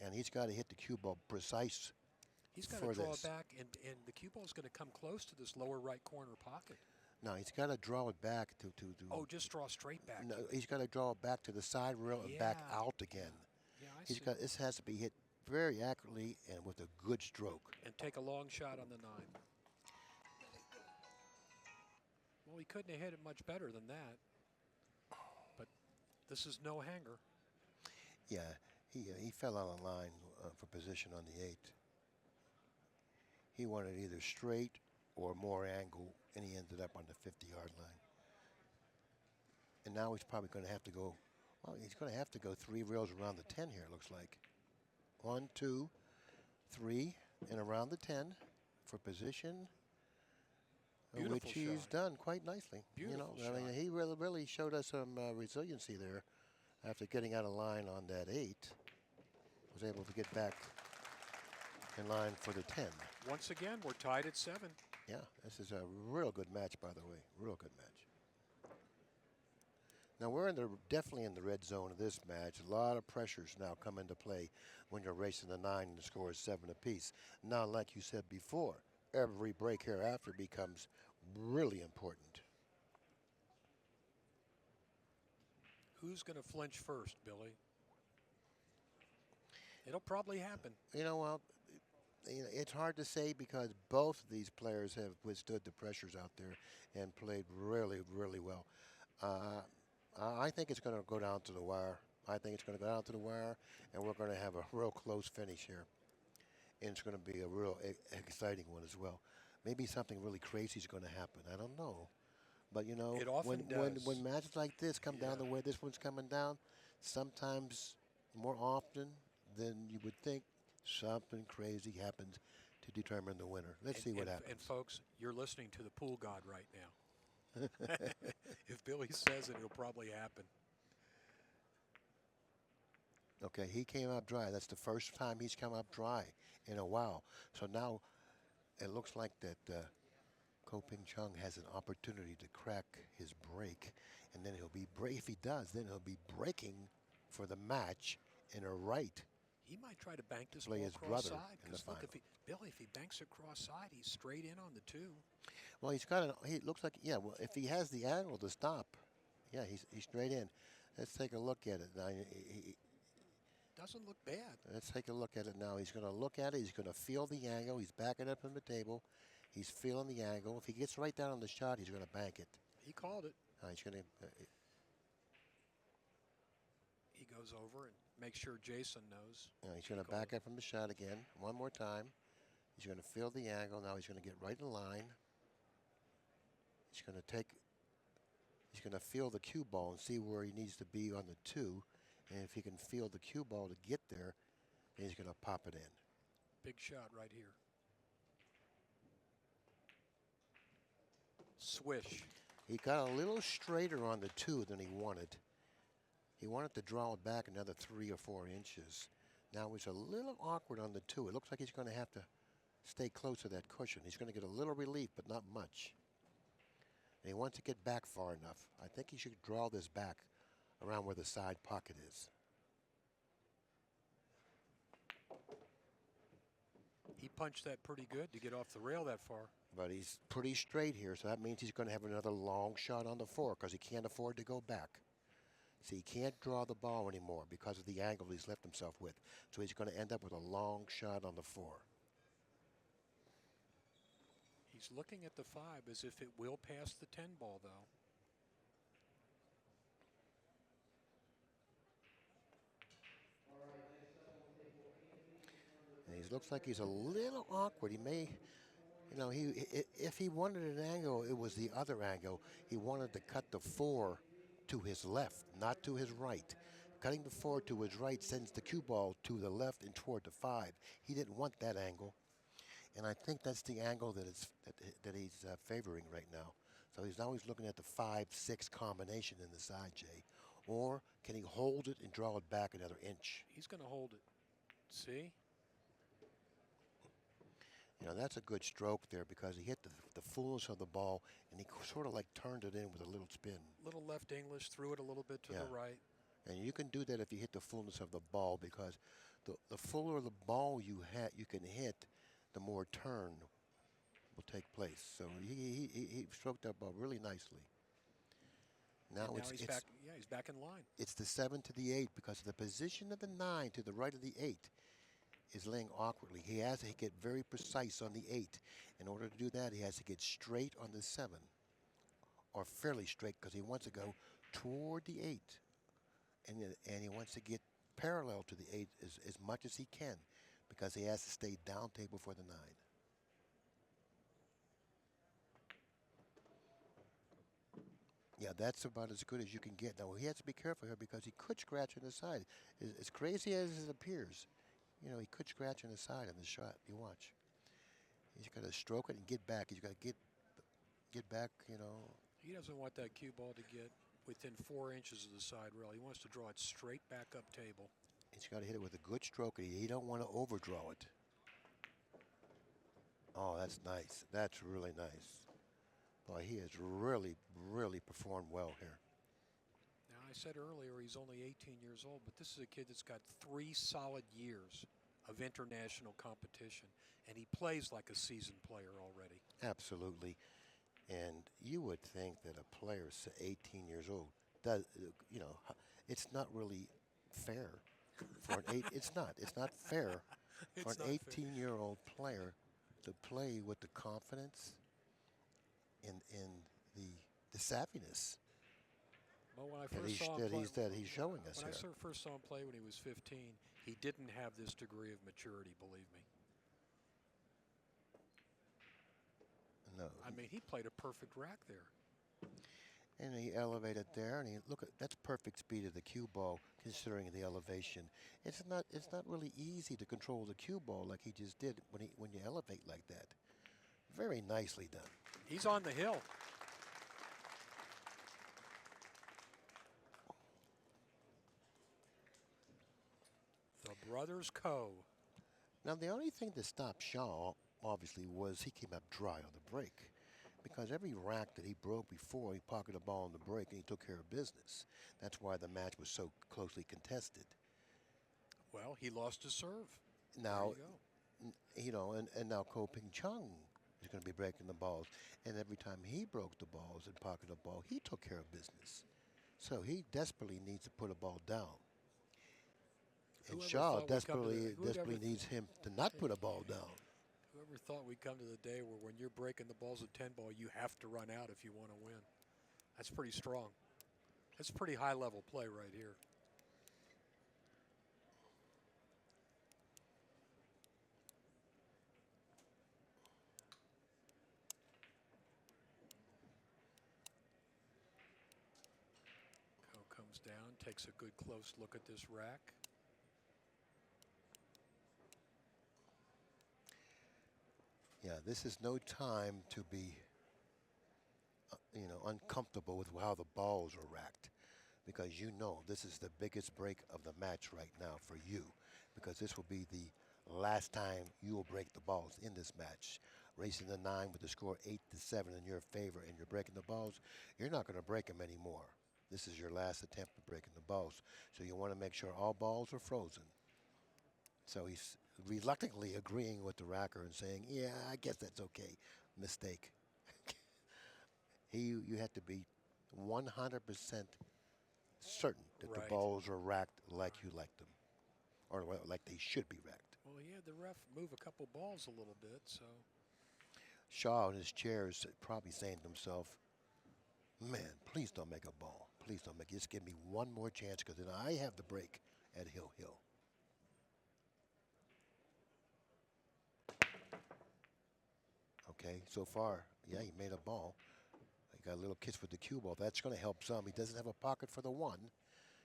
and he's got to hit the cue ball precise. He's got to draw it back, and the cue ball is going to come close to this lower right corner pocket. No, he's got to draw it back to. Oh, just draw straight back. No, he's got to draw it back to the side rail and back out again. Yeah, I see. This has to be hit very accurately and with a good stroke. And take a long shot on the 9. Well, he couldn't have hit it much better than that. But this is no hanger. Yeah, he fell out of line for position on the 8. He wanted either straight or more angle, and he ended up on the 50-yard line. And now he's probably going to have to go, he's going to have to go 3 rails around the 10 here, it looks like. 1, 2, 3, and around the 10 for position, Beautiful which he's done quite nicely. Beautiful I mean, he really showed us some resiliency there after getting out of line on that 8. Was able to get back in line for the 10. Once again, we're tied at 7. Yeah, this is a real good match, by the way. Real good match. Now we're definitely in the red zone of this match. A lot of pressures now come into play when you're racing the 9 and the score is 7 apiece. Now, like you said before, every break hereafter becomes really important. Who's going to flinch first, Billy? It'll probably happen. Well, it's hard to say because both of these players have withstood the pressures out there and played really, really well. I think it's going to go down to the wire. And we're going to have a real close finish here. And it's going to be a real exciting one as well. Maybe something really crazy is going to happen. I don't know. But, it often does. When matches like this come down the way this one's coming down, sometimes more often than you would think, something crazy happens to determine the winner. Let's see what happens. And folks, you're listening to the pool god right now. If Billy says it, it'll probably happen. Okay, he came up dry. That's the first time he's come up dry in a while. So now it looks like that Ping-Chung has an opportunity to crack his break, and then he'll be if he does, then he'll be breaking for the match in a right. He might try to bank this Play ball his cross brother side. in the Because look, final. if he banks it cross side, he's straight in on the 2. Well, he's got he looks like, yeah, well, if he has the angle to stop, yeah, he's straight in. Let's take a look at it. Now, Doesn't look bad. let's take a look at it now. He's going to look at it. He's going to feel the angle. He's backing up from the table. He's feeling the angle. If he gets right down on the shot, he's going to bank it. He called it. He's going to. He goes over and makes sure Jason knows. He's going to back up from the shot again. One more time. He's going to feel the angle. Now he's going to get right in line. He's going to take. He's going to feel the cue ball and see where he needs to be on the 2. And if he can feel the cue ball to get there, then he's going to pop it in. Big shot right here. Swish. He got a little straighter on the 2 than he wanted. He wanted to draw it back another 3 or 4 inches. Now it's a little awkward on the 2. It looks like he's going to have to stay close to that cushion. He's going to get a little relief, but not much. And he wants to get back far enough. I think he should draw this back around where the side pocket is. He punched that pretty good to get off the rail that far. But he's pretty straight here, so that means he's going to have another long shot on the 4 because he can't afford to go back. See, he can't draw the ball anymore because of the angle he's left himself with. So he's going to end up with a long shot on the 4. He's looking at the 5 as if it will pass the 10 ball, though. And he looks like he's a little awkward. He may, you know, if he wanted an angle, it was the other angle. He wanted to cut the 4 to his left, not to his right. Cutting the 4 to his right sends the cue ball to the left and toward the 5. He didn't want that angle. And I think that's the angle that he's favoring right now. So he's always looking at the 5-6 combination in the side, Jay. Or can he hold it and draw it back another inch? He's going to hold it. See? You know, that's a good stroke there because he hit the fullness of the ball and he sort of like turned it in with a little spin. Little left English, threw it a little bit to the right. And you can do that if you hit the fullness of the ball because the fuller the ball you can hit, the more turn will take place. So he stroked that ball really nicely. Now he's back. Yeah, he's back in line. It's the 7 to the 8 because the position of the 9 to the right of the 8 is laying awkwardly. He has to get very precise on the 8. In order to do that, he has to get straight on the 7, or fairly straight because he wants to go toward the 8, and he wants to get parallel to the 8 as much as he can because he has to stay down table for the 9. Yeah, that's about as good as you can get. Now, he has to be careful here because he could scratch on the side. As crazy as it appears, you know, he could scratch on the side in the shot. You watch. He's got to stroke it and get back. He's got to get back, you know. He doesn't want that cue ball to get within 4 inches of the side rail. He wants to draw it straight back up table. He's got to hit it with a good stroke. He don't want to overdraw it. Oh, that's nice. That's really nice. Boy, he has really, really performed well here. Now, I said earlier he's only 18 years old, but this is a kid that's got 3 solid years of international competition, and he plays like a seasoned player already. Absolutely. And you would think that a player 18 years old does, you know, it's not really fair for an it's not fair for an 18-year-old player to play with the confidence and the savviness Well, when I first saw him play, that he's showing us when here. I first saw him play when he was 15, he didn't have this degree of maturity, believe me. No. I mean, he played a perfect rack there. And he elevated there, and that's perfect speed of the cue ball, considering the elevation. It's not really easy to control the cue ball like he just did when you elevate like that. Very nicely done. He's on the hill. Brothers Co. Now, the only thing that stopped Shaw, obviously, was he came up dry on the break. Because every rack that he broke before, he pocketed the ball on the break and he took care of business. That's why the match was so closely contested. Well, he lost his serve. Now, There you go. you know, and now Ping-Chung is going to be breaking the balls. And every time he broke the balls and pocketed the ball, he took care of business. So he desperately needs to put a ball down. And Whoever Shaw thought we'd come to the- desperately whoever- needs him to not put a ball down. Whoever thought we'd come to the day where when you're breaking the balls at 10 ball, you have to run out if you want to win. That's pretty strong. That's pretty high level play right here. Ko comes down, takes a good close look at this rack. Yeah, this is no time to be, uncomfortable with how the balls are racked, because you know this is the biggest break of the match right now for you, because this will be the last time you will break the balls in this match. Racing the 9 with the score 8-7 in your favor, and you're breaking the balls, you're not going to break them anymore. This is your last attempt at breaking the balls, so you want to make sure all balls are frozen. So he's reluctantly agreeing with the racker and saying, yeah, I guess that's okay. Mistake. You have to be 100% certain that Right. the balls are racked like you like them, or like they should be racked. Well, he had the ref move a couple balls a little bit, so. Shaw in his chair is probably saying to himself, man, please don't make a ball. Please don't make it. Just give me one more chance, because then I have the break at Hill Hill. Okay, so far, yeah, he made a ball. He got a little kiss with the cue ball. That's going to help some. He doesn't have a pocket for the 1.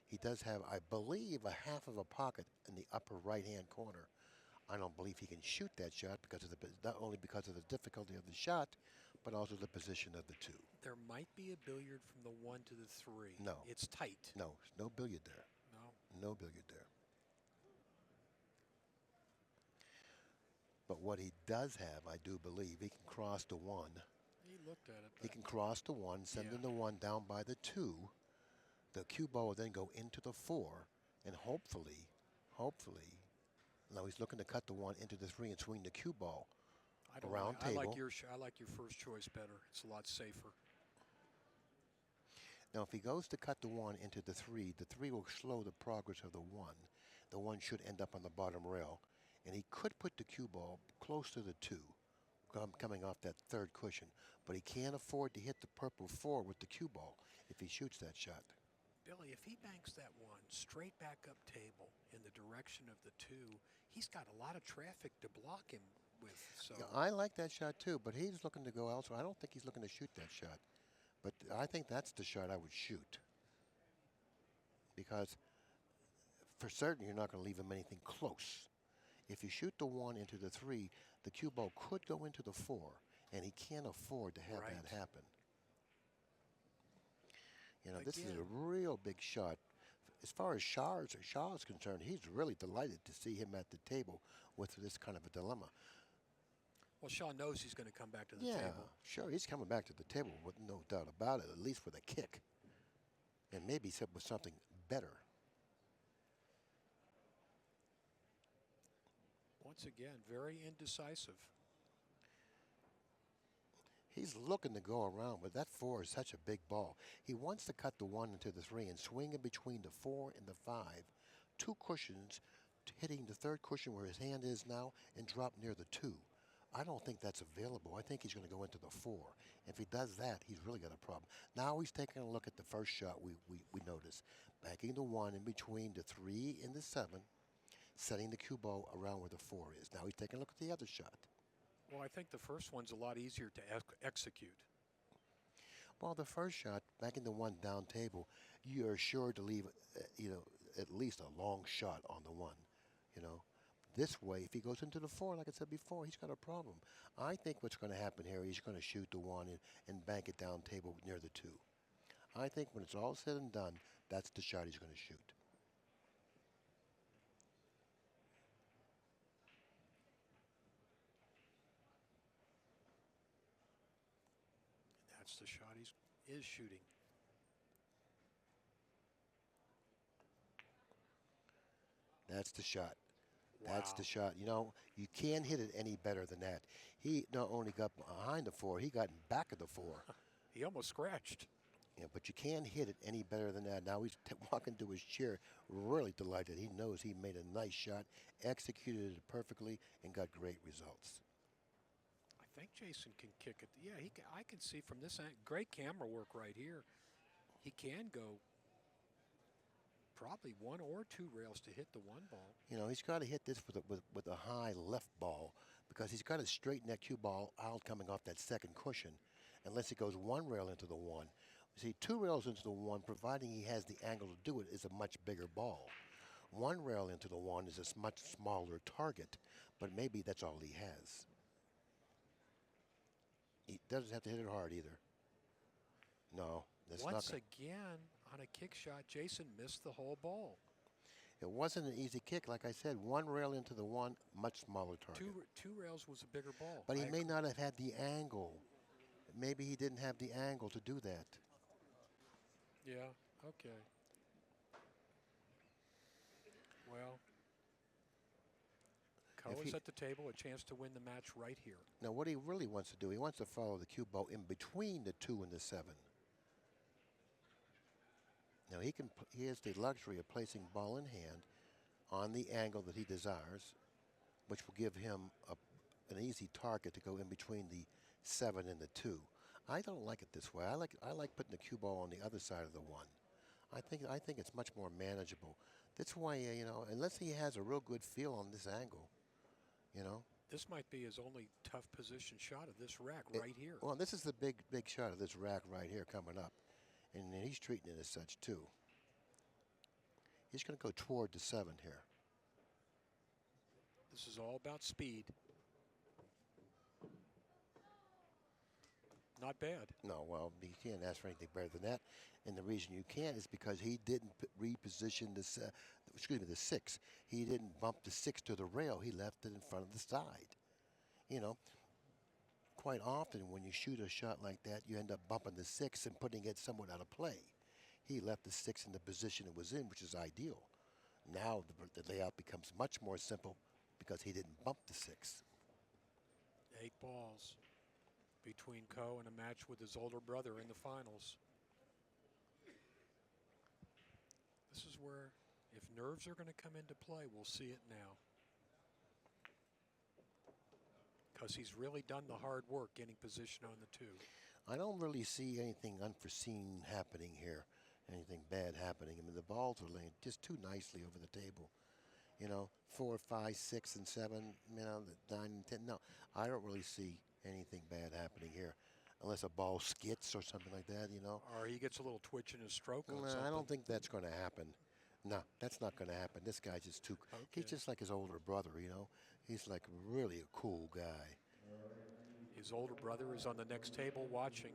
He does have, I believe, a half of a pocket in the upper right-hand corner. I don't believe he can shoot that shot because of not only because of the difficulty of the shot, but also the position of the 2. There might be a billiard from the 1 to the 3. No. It's tight. No, no billiard there. No. No billiard there. But what he does have, I do believe, he can cross the 1. He looked at it. He can cross the 1, sending the 1 down by the 2. The cue ball will then go into the 4, and hopefully, now he's looking to cut the 1 into the 3 and swing the cue ball around table. I like your first choice better. It's a lot safer. Now, if he goes to cut the 1 into the 3 will slow the progress of the 1. The 1 should end up on the bottom rail, and he could put the cue ball close to the 2, coming off that 3rd cushion, but he can't afford to hit the purple 4 with the cue ball if he shoots that shot. Billy, if he banks that 1 straight back up table in the direction of the 2, he's got a lot of traffic to block him with. So Yeah, I like that shot too, but he's looking to go elsewhere. I don't think he's looking to shoot that shot. But I think that's the shot I would shoot. Because for certain you're not going to leave him anything close. If you shoot the 1 into the 3, the cue ball could go into the 4, and he can't afford to have that happen. You know, this is a real big shot. As far as Shaw is concerned, he's really delighted to see him at the table with this kind of a dilemma. Well, Shaw knows he's going to come back to the Yeah, table. sure, he's coming back to the table with no doubt about it, at least with a kick. And maybe with something better. Once again, very indecisive. He's looking to go around, but that 4 is such a big ball. He wants to cut the 1 into the 3 and swing in between the 4 and the 5. 2 cushions, hitting the 3rd cushion where his hand is now, and drop near the 2. I don't think that's available. I think he's going to go into the 4. If he does that, he's really got a problem. Now he's taking a look at the first shot we noticed. Banking the 1 in between the 3 and the 7, setting the cue ball around where the 4 is. Now he's taking a look at the other shot. Well, I think the first one's a lot easier to execute. Well, the first shot, backing the 1 down table, you are sure to leave, at least a long shot on the 1, This way, if he goes into the 4, like I said before, he's got a problem. I think what's going to happen here, he's going to shoot the 1 and bank it down table near the 2. I think when it's all said and done, that's the shot he's going to shoot. is shooting. That's the shot. Wow. That's the shot. You know, you can't hit it any better than that. He not only got behind the 4, he got in back of the 4. He almost scratched. Yeah, but you can't hit it any better than that. Now he's walking to his chair, really delighted. He knows he made a nice shot, executed it perfectly, and got great results. I think Jason can kick it. Yeah, I can see from this great camera work right here. He can go probably 1 or 2 rails to hit the 1 ball. You know, he's got to hit this with a high left ball because he's got to straighten that cue ball out coming off that second cushion unless he goes 1 rail into the 1. See, 2 rails into the 1, providing he has the angle to do it, is a much bigger ball. 1 rail into the 1 is a much smaller target, but maybe that's all he has. He doesn't have to hit it hard either. No, that's not. Once again, on a kick shot, Jason missed the whole ball. It wasn't an easy kick. Like I said, 1 rail into the 1, much smaller target. Two rails was a bigger ball. But he may not have had the angle. Maybe he didn't have the angle to do that. Yeah, okay. Well, Cohen's at the table, a chance to win the match right here. Now, what he really wants to do, he wants to follow the cue ball in between the 2 and the 7. Now, he has the luxury of placing ball in hand on the angle that he desires, which will give him an easy target to go in between the 7 and the 2. I don't like it this way. I like putting the cue ball on the other side of the 1. I think it's much more manageable. That's why, you know, unless he has a real good feel on this angle, you know. This might be his only tough position shot of this rack right here. Well, this is the big shot of this rack right here coming up. And he's treating it as such, too. He's going to go toward the 7 here. This is all about speed. Not bad. No, well, you can't ask for anything better than that. And the reason you can't is because he didn't reposition the 6. He didn't bump the 6 to the rail. He left it in front of the side. You know, quite often when you shoot a shot like that, you end up bumping the 6 and putting it somewhat out of play. He left the 6 in the position it was in, which is ideal. Now the layout becomes much more simple because he didn't bump the 6. 8 balls between Coe and a match with his older brother in the finals. This is where, if nerves are going to come into play, we'll see it now. Because he's really done the hard work getting position on the 2. I don't really see anything unforeseen happening here, anything bad happening. I mean, the balls are laying just too nicely over the table. You know, 4, 5, 6, and 7, you know, the 9 and 10. No, I don't really see anything bad happening here, unless a ball skits or something like that, you know. Or he gets a little twitch in his stroke on No, something. I don't think that's going to happen. No, that's not going to happen. This guy's just too. Okay. He's just like his older brother, you know. He's like really a cool guy. His older brother is on the next table watching.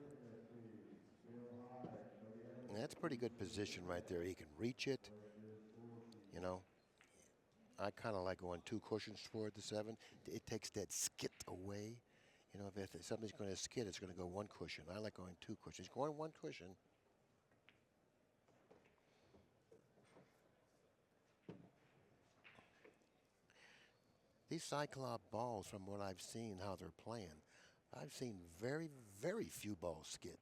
And that's a pretty good position right there. He can reach it, you know. I kind of like going 2 cushions toward the 7. It takes that skit away. You know, if something's going to skid, it's going to go 1 cushion. I like going 2 cushions. Going 1 cushion. These Cyclop balls, from what I've seen, how they're playing, I've seen very, very few balls skid.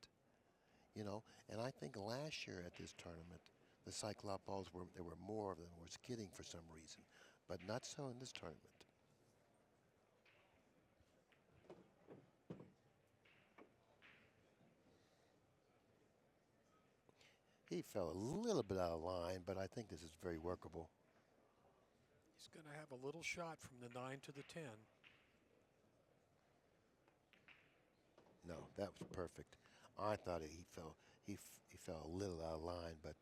You know, and I think last year at this tournament, the Cyclop balls there were more of them were skidding for some reason, but not so in this tournament. He fell a little bit out of line, but I think this is very workable. He's going to have a little shot from the 9 to the 10. No, that was perfect. I thought he fell a little out of line, but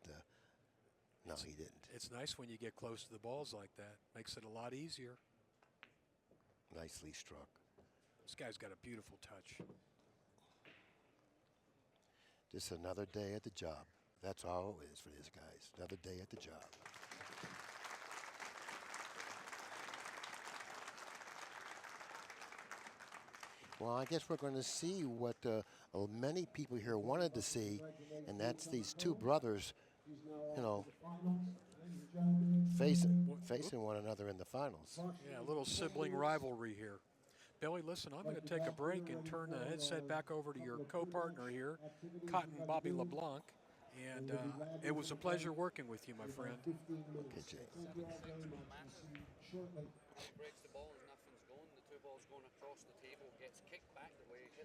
no, he didn't. It's nice when you get close to the balls like that. Makes it a lot easier. Nicely struck. This guy's got a beautiful touch. Just another day at the job. That's all it is for these guys. Another day at the job. Well, I guess we're going to see what many people here wanted to see, and that's these two brothers, you know, facing one another in the finals. Yeah, a little sibling rivalry here. Billy, listen, I'm going to take a break and turn the headset back over to your co-partner here, Cotton Bobby LeBlanc. And it was a pleasure working with you, my friend. Okay, Jay. Thank you all very much. We'll see you shortly.